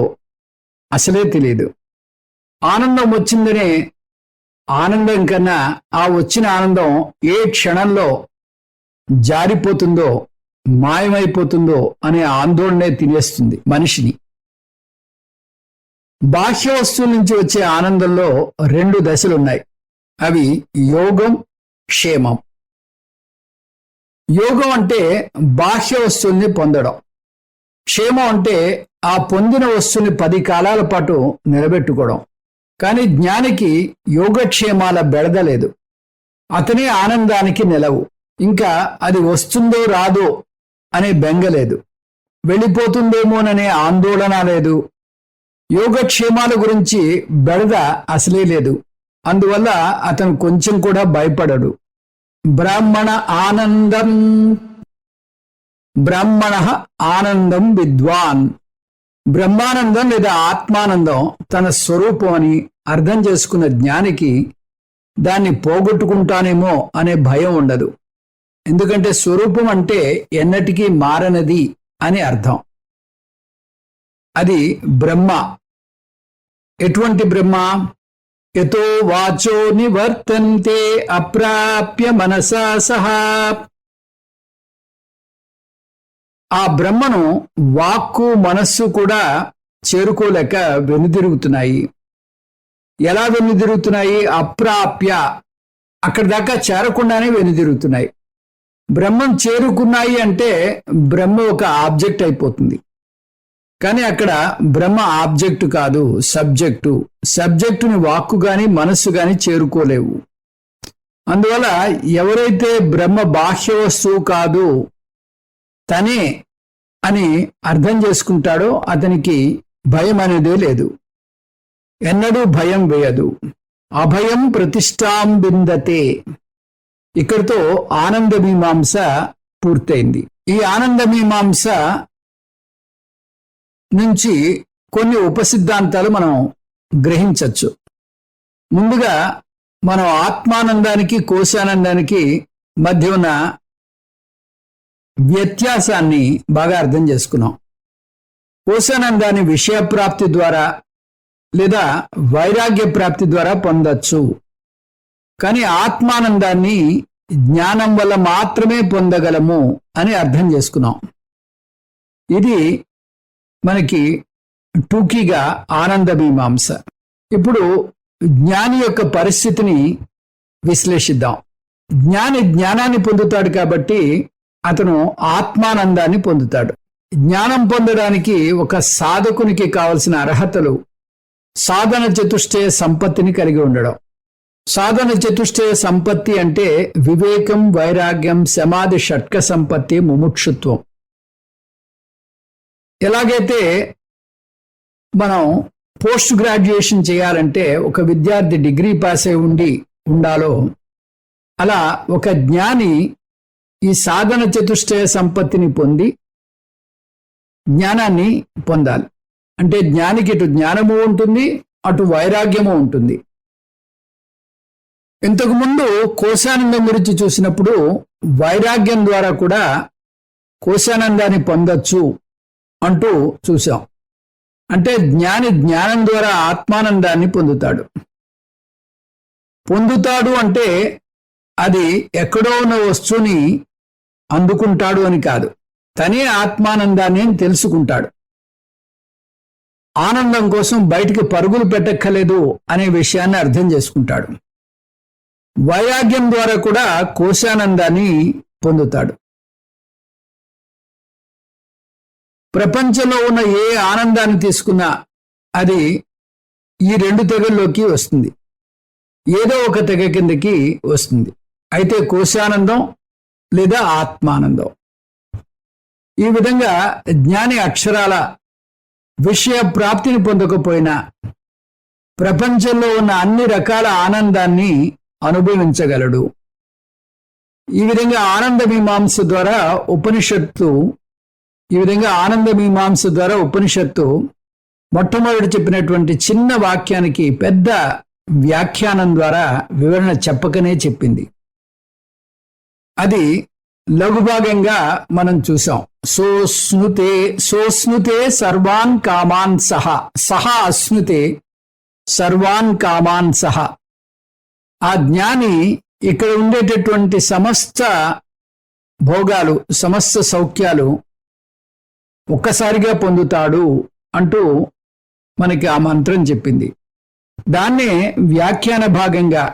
అసలే తెలియదు. ఆనందం వచ్చిందనే ఆనందం కన్నా ఆ వచ్చిన ఆనందం ఏ క్షణంలో జారిపోతుందో మాయమైపోతుందో అనే ఆందోళనే తినేస్తుంది మనిషిని. బాహ్య వస్తువుల నుంచి వచ్చే ఆనందంలో 2 దశలున్నాయి. అవి యోగం, క్షేమం. యోగం అంటే బాహ్య వస్తువుల్ని పొందడం. క్షేమం అంటే ఆ పొందిన వస్తువుని 10 కాలాల పాటు నిలబెట్టుకోవడం. కానీ జ్ఞానికి యోగక్షేమాల బెడదలేదు. అతనే ఆనందానికి నిలవు. ఇంకా అది వస్తుందో రాదో అనే బెంగలేదు, వెళ్ళిపోతుందేమోననే ఆందోళన లేదు. యోగక్షేమాల గురించి బెడద అసలే లేదు. అందువల్ల అతను కొంచెం కూడా భయపడడు. బ్రాహ్మణ ఆనందం, బ్రాహ్మణ ఆనందం విద్వాన్. బ్రహ్మానందం లేదా ఆత్మానందం తన స్వరూపం అని అర్థం చేసుకున్న జ్ఞానికి దాన్ని పోగొట్టుకుంటానేమో అనే భయం ఉండదు. ఎందుకంటే స్వరూపం అంటే ఎన్నటికీ మారనది అని అర్థం. అది బ్రహ్మ. ఎటువంటి బ్రహ్మ? యతో వాచో నివర్తంతే అప్రాప్య మనసా సహా. ఆ బ్రహ్మను వాక్కు మనస్సు కూడా చేరుకోలేక వెనుదిరుగుతున్నాయి. ఎలా వెనుదిరుగుతున్నాయి? అప్రాప్య, అక్కడి దాకా చేరకుండానే వెనుదిరుగుతున్నాయి. బ్రహ్మం చేరుకున్నాయి అంటే బ్రహ్మ ఒక ఆబ్జెక్ట్ అయిపోతుంది. కానీ అక్కడ బ్రహ్మ ఆబ్జెక్టు కాదు, సబ్జెక్టు. సబ్జెక్టుని వాక్కు గాని మనస్సు గాని చేరుకోలేవు. అందువల్ల ఎవరైతే బ్రహ్మ బాహ్య వస్తువు కాదు, తనే అని అర్థం చేసుకుంటాడో అతనికి భయం అనేదే లేదు. ఎన్నడూ భయం వేయదు. అభయం ప్రతిష్టాం బిందతే. ఇక్కడితో ఆనంద మీమాంస పూర్తయింది. ఈ ఆనంద మీమాంస నుంచి కొన్ని ఉపసిద్ధాంతాలు మనం గ్రహించవచ్చు. ముందుగా మనం ఆత్మానందానికి కోశానందానికి మధ్య ఉన్న వ్యత్యాసాన్ని బాగా అర్థం చేసుకున్నాం. కోశానందాన్ని విషయప్రాప్తి ద్వారా లేదా వైరాగ్య ప్రాప్తి ద్వారా పొందొచ్చు. కానీ ఆత్మానందాన్ని జ్ఞానం వల్ల మాత్రమే పొందగలము అని అర్థం చేసుకున్నాం. ఇది మనకి టూకీగా ఆనంద మీమాంస. ఇప్పుడు జ్ఞాని యొక్క పరిస్థితిని విశ్లేషిద్దాం. జ్ఞాని జ్ఞానాన్ని పొందుతాడు కాబట్టి అతను ఆత్మానందాన్ని పొందుతాడు. జ్ఞానం పొందడానికి ఒక సాధకునికి కావలసిన అర్హతలు సాధన చతుష్టయ సంపత్తిని కలిగి ఉండడం. సాధన చతుష్టయ సంపత్తి అంటే వివేకం, వైరాగ్యం, సమాధి, షట్క సంపత్తి, ముముక్షుత్వం. ఎలాగైతే మనం పోస్ట్ గ్రాడ్యుయేషన్ చేయాలంటే ఒక విద్యార్థి డిగ్రీ పాస్ అయి ఉండాలో, అలా ఒక జ్ఞాని ఈ సాధన చతుష్టయ సంపత్తిని పొంది జ్ఞానాన్ని పొందాలి. అంటే జ్ఞానికి ఇటు జ్ఞానము ఉంటుంది, అటు వైరాగ్యము ఉంటుంది. ఇంతకుముందు కోశానందం గురించి చూసినప్పుడు వైరాగ్యం ద్వారా కూడా కోశానందాన్ని పొందొచ్చు అంటూ చూసాం. అంటే జ్ఞాని జ్ఞానం ద్వారా ఆత్మానందాన్ని పొందుతాడు అంటే అది ఎక్కడో ఉన్న వస్తువుని అందుకుంటాడు అని కాదు, తనే ఆత్మానందాన్ని తెలుసుకుంటాడు. ఆనందం కోసం బయటికి పరుగులు పెట్టక్కర్లేదు అనే విషయాన్ని అర్థం చేసుకుంటాడు. వైరాగ్యం ద్వారా కూడా కోశానందాన్ని పొందుతాడు. ప్రపంచంలో ఉన్న ఏ ఆనందాన్ని తీసుకున్నా అది ఈ రెండు తెగల్లోకి వస్తుంది, ఏదో ఒక తెగ కిందకి వస్తుంది. అయితే కోశానందం లేదా ఆత్మానందం. ఈ విధంగా జ్ఞాని అక్షరాల విషయ ప్రాప్తిని పొందకపోయినా ప్రపంచంలో ఉన్న అన్ని రకాల ఆనందాన్ని అనుభవించగలడు. ఈ విధంగా ఆనంద మీమాంస ద్వారా ఉపనిషత్తు మొట్టమొదటి చెప్పినటువంటి చిన్న వాక్యానికి పెద్ద వ్యాఖ్యానం ద్వారా వివరణ చెప్పకనే చెప్పింది. అది లఘుభాగంగా మనం చూసాం. సోస్నుతే సర్వాన్ కామాన్ సహ అస్నుతే సర్వాన్ కామాన్ సహ. ఆ జ్ఞాని ఇక్కడ ఉండేటటువంటి సమస్త భోగాలు, సమస్త సౌఖ్యాలు ఒక్కసారిగా పొందుతాడు అంటూ మనకి ఆ మంత్రం చెప్పింది. దాన్నే వ్యాఖ్యాన భాగంగా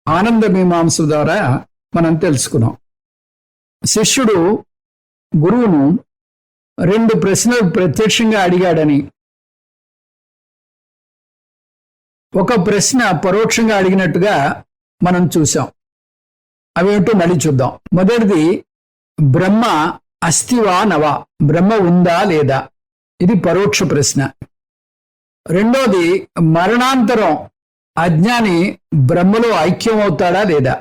ఆనంద మీమాంస ద్వారా మనం తెలుసుకున్నాం. శిష్యుడు గురువును 2 ప్రశ్నలు ప్రత్యక్షంగా అడిగాడని, ఒక ప్రశ్న పరోక్షంగా అడిగినట్టుగా మనం చూసాం. అవేంటో మళ్ళీ చూద్దాం. మొదటిది, బ్రహ్మ అస్తివా నవా, బ్రహ్మ ఉందా లేదా, ఇది పరోక్ష ప్రశ్న. రెండోది, మరణాంతరం అజ్ఞాని బ్రహ్మలో ఐక్యమవుతాడా లేదా,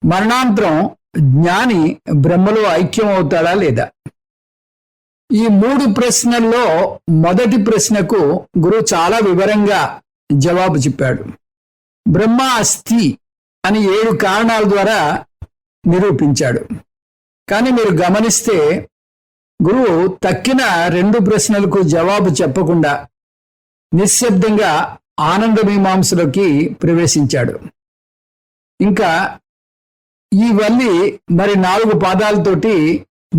మరణాంతరం జ్ఞాని బ్రహ్మలో ఐక్యమవుతాడా లేదా. ఈ 3 ప్రశ్నల్లో మొదటి ప్రశ్నకు గురువు చాలా వివరంగా జవాబు చెప్పాడు. బ్రహ్మ అస్థి అని 7 కారణాల ద్వారా నిరూపించాడు. కానీ మీరు గమనిస్తే గురువు తక్కిన 2 ప్రశ్నలకు జవాబు చెప్పకుండా నిశ్శబ్దంగా ఆనంద మీమాంసలోకి ప్రవేశించాడు. ఇంకా ఈ వల్లి మరి 4 పాదాలతోటి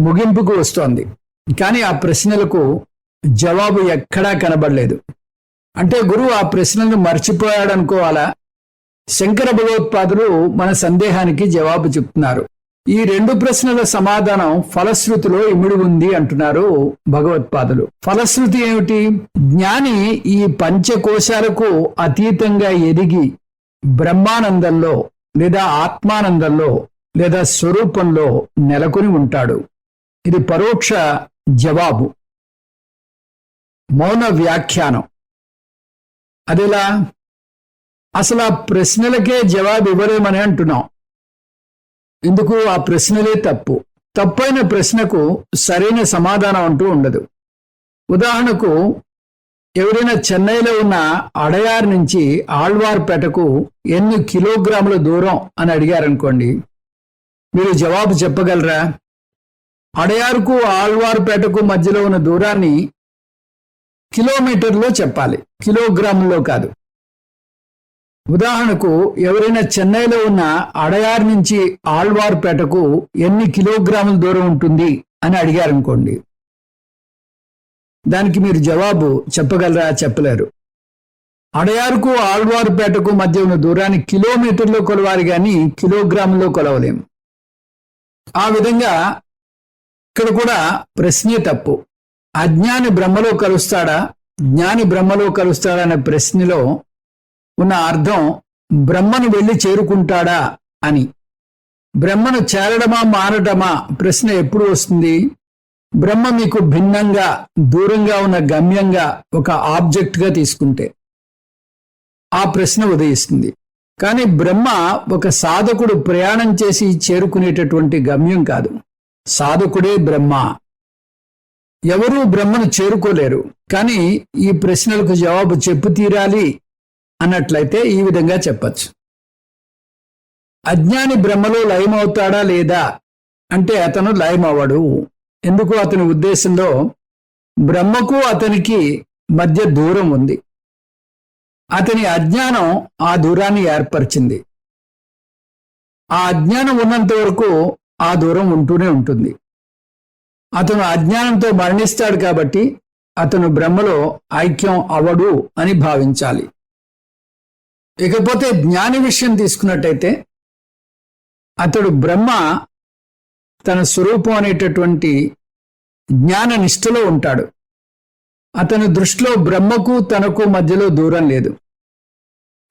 ముగింపుకు వస్తోంది. కానీ ఆ ప్రశ్నలకు జవాబు ఎక్కడా కనబడలేదు. అంటే గురువు ఆ ప్రశ్నలను మర్చిపోయాడనుకోవాలా? శంకర భగవత్పాదులు మన సందేహానికి జవాబు చెప్తున్నారు. ఈ 2 ప్రశ్నల సమాధానం ఫలశ్రుతిలో ఇమిడి ఉంది అంటున్నారు భగవత్పాదులు. ఫలశ్రుతి ఏమిటి? జ్ఞాని ఈ పంచకోశాలకు అతీతంగా ఎదిగి బ్రహ్మానందంలో లేదా ఆత్మానందంలో లేదా స్వరూపంలో నెలకొని ఉంటాడు. ఇది పరోక్ష జవాబు, మౌన వ్యాఖ్యానం. అదెలా? అసలు ఆ ప్రశ్నలకే జవాబు ఇవ్వలేమని అంటున్నాం. ఎందుకు? ఆ ప్రశ్నలే తప్పైన ప్రశ్నకు సరైన సమాధానం అంటూ ఉండదు. ఉదాహరణకు, ఎవరైనా చెన్నైలో ఉన్న అడయార్ నుంచి ఆళ్వార్పేటకు ఎన్ని కిలోగ్రాముల దూరం అని అడిగారనుకోండి, మీరు జవాబు చెప్పగలరా? అడయారుకు ఆళ్వార్పేటకు మధ్యలో ఉన్న దూరాన్ని కిలోమీటర్లో చెప్పాలి, కిలోగ్రాముల్లో కాదు. ఉదాహరణకు, ఎవరైనా చెన్నైలో ఉన్న అడయార్ నుంచి ఆళ్వార్పేటకు ఎన్ని కిలోగ్రాముల దూరం ఉంటుంది అని అడిగారనుకోండి, దానికి మీరు జవాబు చెప్పగలరా? చెప్పలేరు. అడయారుకు ఆళ్వారుపేటకు మధ్య ఉన్న దూరాన్ని కిలోమీటర్లో కొలవాలి గాని కిలోగ్రాములో కొలవలేం. ఆ విధంగా ఇక్కడ కూడా ప్రశ్నే తప్పు. అజ్ఞాని బ్రహ్మలో కలుస్తాడా, జ్ఞాని బ్రహ్మలో కలుస్తాడా అనే ప్రశ్నలో ఉన్న అర్థం బ్రహ్మను వెళ్ళి చేరుకుంటాడా అని. బ్రహ్మను చేరడమా మారడమా ప్రశ్న ఎప్పుడు వస్తుంది? బ్రహ్మ మీకు భిన్నంగా దూరంగా ఉన్న గమ్యంగా ఒక ఆబ్జెక్ట్గా తీసుకుంటే ఆ ప్రశ్న ఉదయిస్తుంది. కానీ బ్రహ్మ ఒక సాధకుడు ప్రయాణం చేసి చేరుకునేటటువంటి గమ్యం కాదు. సాధకుడే బ్రహ్మ. ఎవరూ బ్రహ్మను చేరుకోలేరు. కానీ ఈ ప్రశ్నలకు జవాబు చెప్పు తీరాలి అన్నట్లయితే ఈ విధంగా చెప్పచ్చు. అజ్ఞాని బ్రహ్మలో లయమవుతాడా లేదా అంటే అతను లయమవ్వడు. ఎందుకు? అతని ఉద్దేశంలో బ్రహ్మకు అతనికి మధ్య దూరం ఉంది. అతని అజ్ఞానం ఆ దూరాన్ని ఏర్పరిచింది. ఆ అజ్ఞానం ఉన్నంత వరకు ఆ దూరం ఉంటూనే ఉంటుంది. అతను అజ్ఞానంతో మరణిస్తాడు కాబట్టి అతను బ్రహ్మలో ఐక్యం అవడు అని భావించాలి. ఇకపోతే జ్ఞాని విషయం తీసుకున్నట్టయితే అతడు బ్రహ్మ తన స్వరూపం అనేటటువంటి జ్ఞాన నిష్ఠలో ఉంటాడు. అతని దృష్టిలో బ్రహ్మకు తనకు మధ్యలో దూరం లేదు.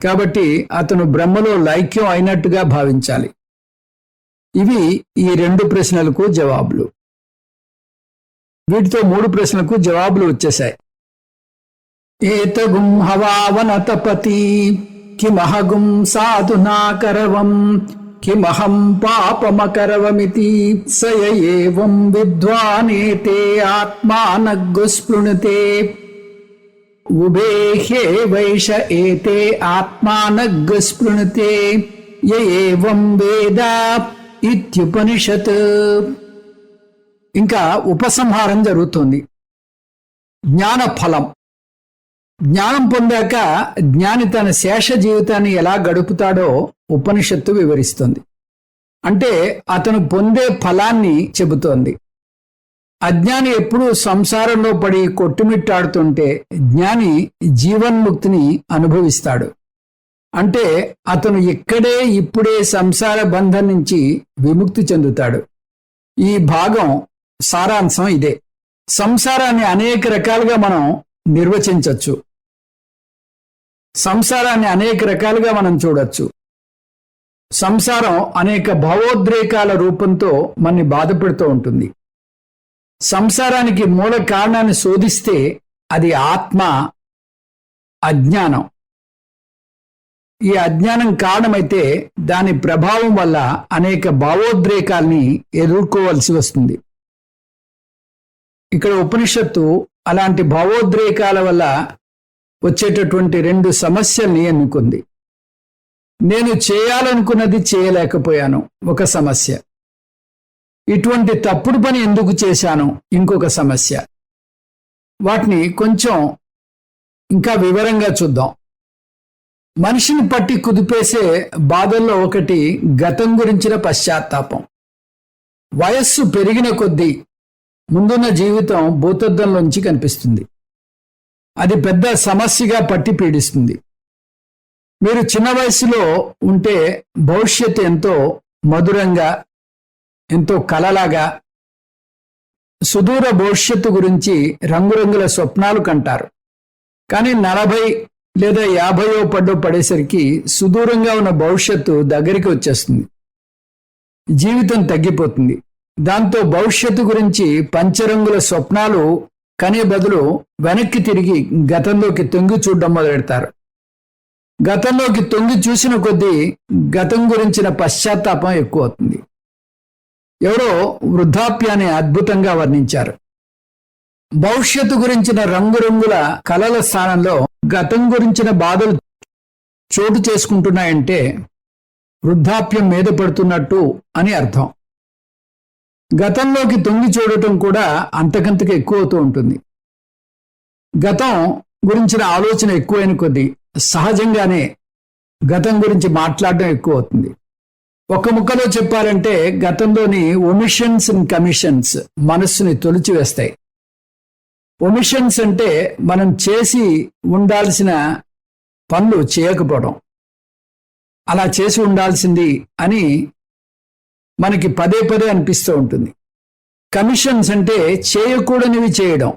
కాబట్టి అతను బ్రహ్మలో లైక్యం అయినట్టుగా భావించాలి. ఇవి ఈ 2 ప్రశ్నలకు జవాబులు. వీటితో 3 ప్రశ్నలకు జవాబులు వచ్చేశాయి. ఏతగుం హవావనతపతి కిమహగుం సాధునాకరవం కిమహం పాపమకరవమితి సయ ఏవం విద్వానేతే ఆత్మానగ్గుస్పృణుతే ఉభే వైష ఏతే ఆత్మానగ్గుస్పృణుతే య ఏవం వేద ఇత్యుపనిషత్. ఇంకా ఉపసంహారం జరుగుతుంది. జ్ఞాన ఫలం. జ్ఞానం పొందాక జ్ఞాని తన శేష జీవితాన్ని ఎలా గడుపుతాడో ఉపనిషత్తు వివరిస్తుంది. అంటే అతను పొందే ఫలాన్ని చెబుతోంది. అజ్ఞాని ఎప్పుడూ సంసారంలో పడి కొట్టుమిట్టాడుతుంటే జ్ఞాని జీవన్ముక్తిని అనుభవిస్తాడు. అంటే అతను ఇక్కడే ఇప్పుడే సంసార బంధం నుంచి విముక్తి చెందుతాడు. ఈ భాగం సారాంశం ఇదే. సంసారాన్ని అనేక రకాలుగా మనం నిర్వచించవచ్చు. సంసారాన్ని అనేక రకాలుగా మనం చూడొచ్చు. సంసారం అనేక భావోద్రేకాల రూపంతో మనని బాధపెడుతూ ఉంటుంది. సంసారానికి మూల కారణాన్ని శోధిస్తే అది ఆత్మ అజ్ఞానం. ఈ అజ్ఞానం కారణమైతే దాని ప్రభావం వల్ల అనేక భావోద్రేకాల్ని ఎదుర్కోవలసి వస్తుంది. ఇక్కడ ఉపనిషత్తు అలాంటి భావోద్రేకాల వల్ల వచ్చేటటువంటి 2 సమస్యల్ని ఎన్నుకుంది. నేను చేయాలనుకున్నది చేయలేకపోయాను, ఒక సమస్య. ఇటువంటి తప్పుడు పని ఎందుకు చేశాను, ఇంకొక సమస్య. వాటిని కొంచెం ఇంకా వివరంగా చూద్దాం. మనిషిని పట్టి కుదిపేసే బాధల్లో ఒకటి గతం గురించిన పశ్చాత్తాపం. వయస్సు పెరిగిన కొద్దీ ముందున్న జీవితం భూతద్దంలోంచి కనిపిస్తుంది. అది పెద్ద సమస్యగా పట్టి పీడిస్తుంది. మీరు చిన్న వయసులో ఉంటే భవిష్యత్తు ఎంతో మధురంగా, ఎంతో కలలాగా, సుదూర భవిష్యత్తు గురించి రంగురంగుల స్వప్నాలు కంటారు. కానీ 40 లేదా 50 పడేసరికి సుదూరంగా ఉన్న భవిష్యత్తు దగ్గరికి వచ్చేస్తుంది. జీవితం తగ్గిపోతుంది. దాంతో భవిష్యత్తు గురించి పంచరంగుల స్వప్నాలు కనే బదులు వెనక్కి తిరిగి గతంలోకి తొంగి చూడడం మొదలెడతారు. గతంలోకి తొంగి చూసిన కొద్దీ గతం గురించిన పశ్చాత్తాపం ఎక్కువ అవుతుంది. ఎవరో వృద్ధాప్యాన్ని అద్భుతంగా వర్ణించారు. భవిష్యత్తు గురించిన రంగురంగుల కలల స్థానంలో గతం గురించిన బాధలు చోటు చేసుకుంటున్నాయంటే వృద్ధాప్యం మీద పడుతున్నట్టు అని అర్థం. గతంలోకి తొంగి చూడటం కూడా అంతకంతకు ఎక్కువ అవుతూ ఉంటుంది. గతం గురించిన ఆలోచన ఎక్కువైన కొద్దీ సహజంగానే గతం గురించి మాట్లాడడం ఎక్కువ అవుతుంది. ఒక ముక్కలో చెప్పాలంటే గతంలోని ఒమిషన్స్ అండ్ కమిషన్స్ మనస్సుని తొలిచివేస్తాయి. ఒమిషన్స్ అంటే మనం చేసి ఉండాల్సిన పనులు చేయకపోవడం, అలా చేసి ఉండాల్సింది అని మనకి పదే పదే అనిపిస్తూ ఉంటుంది. కమిషన్స్ అంటే చేయకూడనివి చేయడం,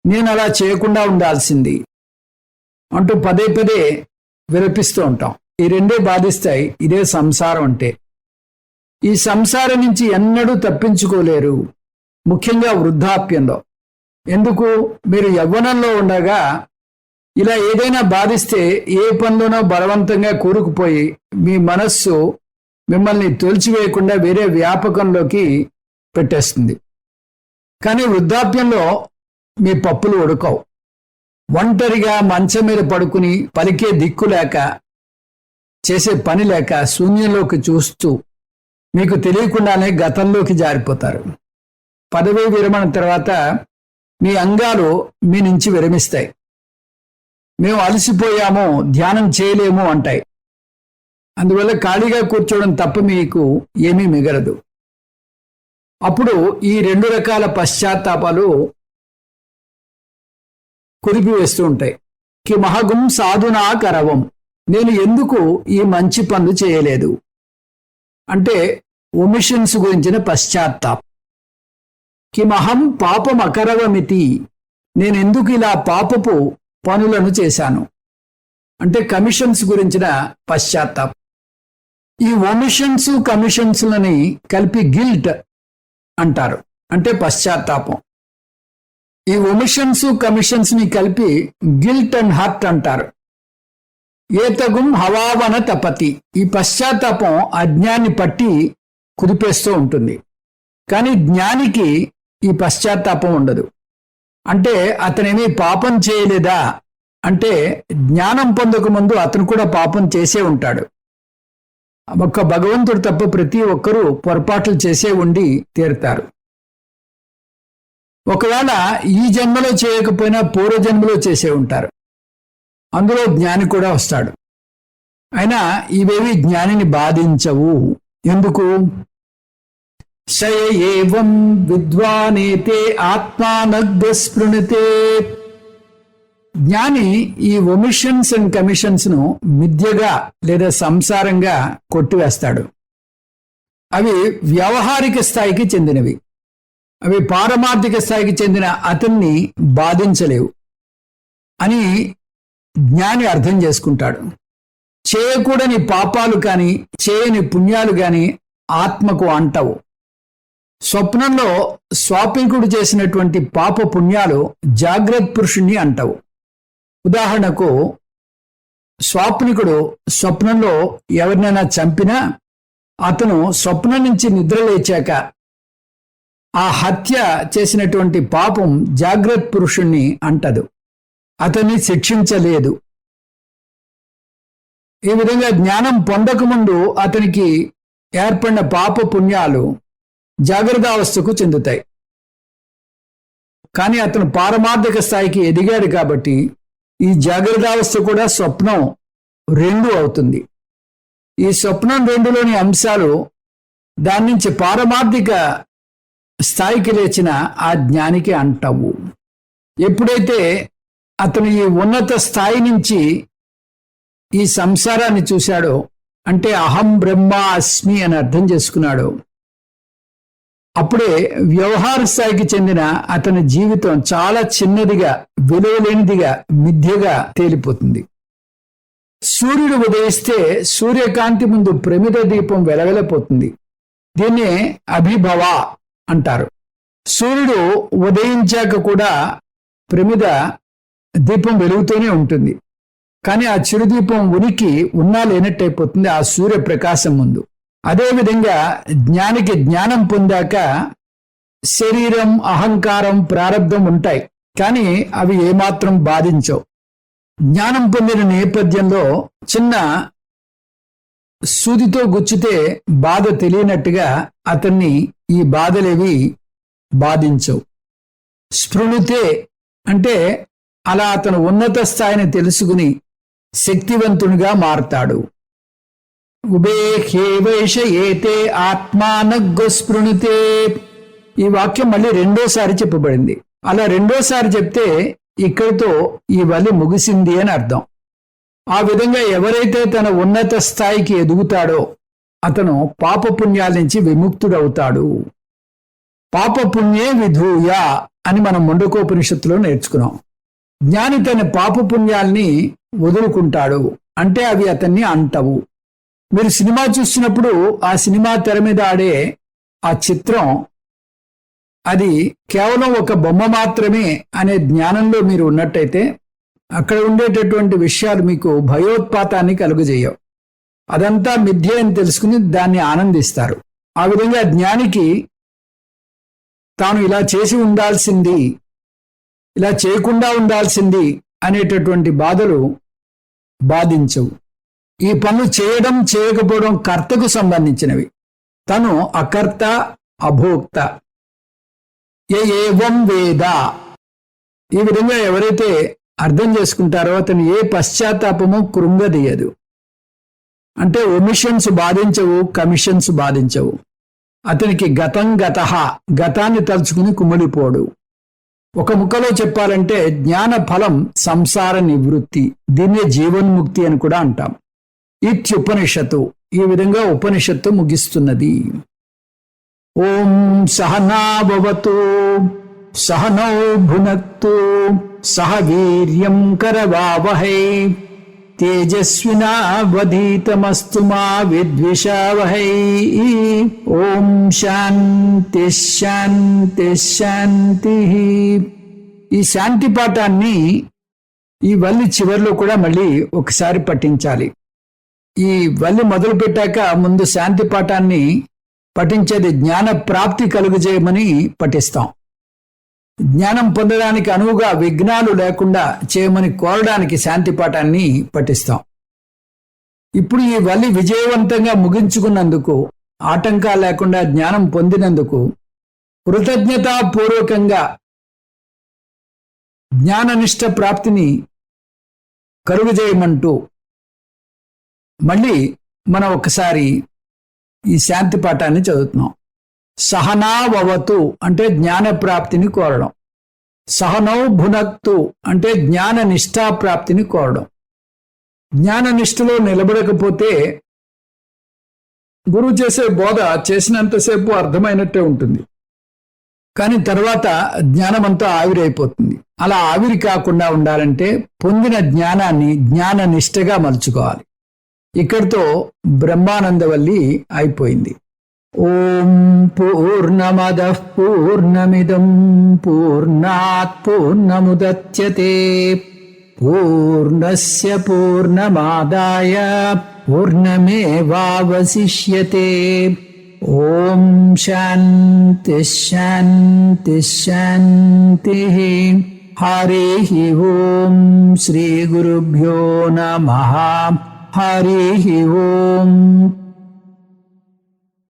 నేను అలా చేయకుండా ఉండాల్సింది అంటూ పదే పదే విలపిస్తూ ఉంటాం. ఈ రెండే బాధిస్తాయి. ఇదే సంసారం అంటే. ఈ సంసారం నుంచి ఎన్నడూ తప్పించుకోలేరు, ముఖ్యంగా వృద్ధాప్యంలో. ఎందుకు? మీరు యవ్వనంలో ఉండగా ఇలా ఏదైనా బాధిస్తే ఏ పనిలోనో బలవంతంగా కూరుకుపోయి మీ మనస్సు మిమ్మల్ని తొలిచివేయకుండా వేరే వ్యాపకంలోకి పెట్టేస్తుంది. కానీ వృద్ధాప్యంలో మీ పప్పులు ఉడకవు. ఒంటరిగా మంచం మీద పడుకుని పలికే దిక్కు లేక, చేసే పని లేక శూన్యంలోకి చూస్తూ మీకు తెలియకుండానే గతంలోకి జారిపోతారు. పదవీ విరమణ తర్వాత మీ అంగాలు మీ నుంచి విరమిస్తాయి. మేము అలసిపోయాము, ధ్యానం చేయలేము అంటాయి. అందువల్ల ఖాళీగా కూర్చోవడం తప్ప మీకు ఏమీ మిగలదు. అప్పుడు ఈ 2 రకాల పశ్చాత్తాపాలు కురిపివేస్తూ ఉంటాయి. కి మహగుం సాధునా కరవం, నేను ఎందుకు ఈ మంచి పనులు చేయలేదు అంటే ఒమిషన్స్ గురించిన పశ్చాత్తాపం. కిమహం పాపం అకరవమితి, నేను ఎందుకు ఇలా పాపపు పనులను చేశాను అంటే కమిషన్స్ గురించిన పశ్చాత్తాపం. ఈ ఒమిషన్స్ కమిషన్స్లని కలిపి గిల్ట్ అంటారు, అంటే పశ్చాత్తాపం. ఈ ఒమిషన్స్ కమిషన్స్ ని కలిపి గిల్ట్ అండ్ హర్ట్ అంటారు. ఏతగుం హవావన తపతి, ఈ పశ్చాత్తాపం అజ్ఞాన్ని పట్టి కుదిపేస్తూ ఉంటుంది. కానీ జ్ఞానికి ఈ పశ్చాత్తాపం ఉండదు. అంటే అతనేమీ పాపం చేయలేదా అంటే జ్ఞానం పొందక ముందు అతను కూడా పాపం చేసే ఉంటాడు. ఒక్క భగవంతుడు తప్ప ప్రతి ఒక్కరూ పొరపాట్లు చేసే ఉండి తీరుతారు. ఒకవేళ ఈ జన్మలో చేయకపోయినా పూర్వజన్మలో చేసే ఉంటారు. అందులో జ్ఞాని కూడా వస్తాడు. అయినా ఇవేవి జ్ఞానిని బాధించవు. ఎందుకు? శయ ఏవం విద్వానేతే ఆత్మానగ్స్పృణతే. జ్ఞాని ఈ ఒమిషన్స్ అండ్ కమిషన్స్ ను మిథ్యగా లేదా సంసారంగా కొట్టివేస్తాడు. అవి వ్యవహారిక స్థాయికి చెందినవి. అవి పారమార్థిక స్థాయికి చెందిన అతన్ని బాధించలేవు అని జ్ఞాని అర్థం చేసుకుంటాడు. చేయకూడని పాపాలు కానీ చేయని పుణ్యాలు కానీ ఆత్మకు అంటవు. స్వప్నంలో స్వాపింకుడు చేసినటువంటి పాప పుణ్యాలు జాగ్రత్త పురుషుణ్ణి అంటవు. ఉదాహరణకు స్వాప్నికుడు స్వప్నంలో ఎవరినైనా చంపినా అతను స్వప్నం నుంచి నిద్ర లేచాక ఆ హత్య చేసినటువంటి పాపం జాగ్రత్త పురుషుణ్ణి అంటదు, అతన్ని శిక్షించలేదు. ఈ విధంగా జ్ఞానం పొందకముందు అతనికి ఏర్పడిన పాప పుణ్యాలు జాగ్రత్తావస్థకు చెందుతాయి. కానీ అతను పారమార్థిక స్థాయికి ఎదిగాడు కాబట్టి ఈ జాగ్రత్తావస్థ కూడా స్వప్నం 2 అవుతుంది. ఈ స్వప్నం 2లోని అంశాలు దాని నుంచి పారమార్థిక స్థాయికి లేచిన ఆ జ్ఞానికి అంటవు. ఎప్పుడైతే అతను ఈ ఉన్నత స్థాయి నుంచి ఈ సంసారాన్ని చూశాడో, అంటే అహం బ్రహ్మ అస్మి అని అర్థం చేసుకున్నాడో, అప్పుడే వ్యవహార స్థాయికి చెందిన అతని జీవితం చాలా చిన్నదిగా, విలువలేనిదిగా, మిథ్యగా తేలిపోతుంది. సూర్యుడు ఉదయిస్తే సూర్యకాంతి ముందు ప్రమిద దీపం వెలవెలపోతుంది. దీన్నే అభిభవ అంటారు. సూర్యుడు ఉదయించాక కూడా ప్రమిద దీపం వెలుగుతూనే ఉంటుంది. కానీ ఆ చిరుదీపం ఉనికి ఉన్నా లేనట్టయిపోతుంది ఆ సూర్యప్రకాశం ముందు. అదేవిధంగా జ్ఞానికి జ్ఞానం పొందాక శరీరం, అహంకారం, ప్రారబ్ధం ఉంటాయి. కానీ అవి ఏమాత్రం బాధించవు. జ్ఞానం పొందిన నేపథ్యంలో చిన్న సూదితో గుచ్చితే బాధ తెలియనట్టుగా అతన్ని ఈ బాధలేవి బాధించవు. స్పృణితే అంటే అలా అతను ఉన్నత స్థాయిని తెలుసుకుని శక్తివంతునిగా మారతాడు. ఉబేహేవైష ఏతే ఆత్మానగ్స్పృణితే. ఈ వాక్యం మళ్ళీ 2సారి చెప్పబడింది. అలా 2సారి చెప్తే ఇక్కడితో ఈ వలి ముగిసింది అని అర్థం. ఆ విధంగా ఎవరైతే తన ఉన్నత స్థాయికి ఎదుగుతాడో అతను పాపపుణ్యాల నుంచి విముక్తుడవుతాడు. పాపపుణ్యే విధూయ అని మనం ముండకోపనిషత్తులో నేర్చుకున్నాం. జ్ఞాని తన పాపపుణ్యాల్ని వదులుకుంటాడు, అంటే అవి అతన్ని అంటవు. మీరు సినిమా చూస్తున్నప్పుడు ఆ సినిమా తెర మీద ఆడే ఆ చిత్రం అది కేవలం ఒక బొమ్మ మాత్రమే అనే జ్ఞానంలో మీరు ఉన్నట్టయితే అక్కడ ఉండేటటువంటి విషయాలు మీకు భయోత్పాతాన్ని కలుగజేయవు. అదంతా మిథ్య అని తెలుసుకుని దాన్ని ఆనందిస్తారు. ఆ విధంగా జ్ఞానికి తాను ఇలా చేసి ఉండాల్సింది, ఇలా చేయకుండా ఉండాల్సింది అనేటటువంటి బాధలు బాధించవు. ఈ పనులు చేయడం చేయకపోవడం కర్తకు సంబంధించినవి. తను అకర్త అభోక్త. ఏవం వేద, ఈ విధంగా ఎవరైతే అర్థం చేసుకుంటారో అతను ఏ పశ్చాత్తాపము కృంగదీయదు. అంటే ఒమిషన్స్ బాధించవు, కమిషన్స్ బాధించవు. అతనికి గతం గతః, గతాన్ని తలుచుకుని కుమిలిపోడు. ఒక ముక్కలో చెప్పాలంటే జ్ఞాన ఫలం సంసార నివృత్తి, దీన్నే జీవన్ముక్తి అని కూడా అంటాం. ఇత్యుపనిషత్తు, ఈ విధంగా ఉపనిషత్తు ముగిస్తున్నది. ఓం సహనా భవతు సహనౌ భునక్తు సహ వీర్యం కరవావహై తేజస్వినావధీతమస్తు మా విద్విషావహై. ఓం శాంతి శాంతి శాంతి. ఈ శాంతి పాఠాన్ని ఈ వల్లి చివరిలో కూడా మళ్ళీ ఒకసారి పఠించాలి. ఈ వల్లి మొదలు పెట్టాక ముందు శాంతి పాఠాన్ని పఠించేది జ్ఞాన ప్రాప్తి కలుగజేయమని పఠిస్తాం. జ్ఞానం పొందడానికి అనువుగా విఘ్నాలు లేకుండా చేయమని కోరడానికి శాంతి పాఠాన్ని పఠిస్తాం. ఇప్పుడు ఈ వల్లి విజయవంతంగా ముగించుకున్నందుకు, ఆటంకాలు లేకుండా జ్ఞానం పొందినందుకు కృతజ్ఞతాపూర్వకంగా జ్ఞాననిష్ట ప్రాప్తిని కలుగజేయమంటూ మళ్ళీ మనం ఒకసారి ఈ శాంతి పాఠాన్ని చదువుతున్నాం. సహనావవతు అంటే జ్ఞాన ప్రాప్తిని కోరడం. సహనౌ భునక్తు అంటే జ్ఞాన నిష్ఠా ప్రాప్తిని కోరడం. జ్ఞాన నిష్ఠలో నిలబడకపోతే గురువు చేసే బోధ చేసినంతసేపు అర్థమైనట్టే ఉంటుంది, కానీ తర్వాత జ్ఞానమంతా ఆవిరైపోతుంది. అలా ఆవిరి కాకుండా ఉండాలంటే పొందిన జ్ఞానాన్ని జ్ఞాన నిష్ఠగా మలుచుకోవాలి. ఇక్కడితో బ్రహ్మానందవల్లి అయిపోయింది. ఓం పూర్ణమదః పూర్ణమిదం పూర్ణాత్ పూర్ణముదచ్యతే పూర్ణస్య పూర్ణమాదాయ పూర్ణమేవావశిష్యతే. ఓం శాంతి శాంతి శాంతి. హరి ఓం శ్రీ గురుభ్యో నమః. హరి ఓం.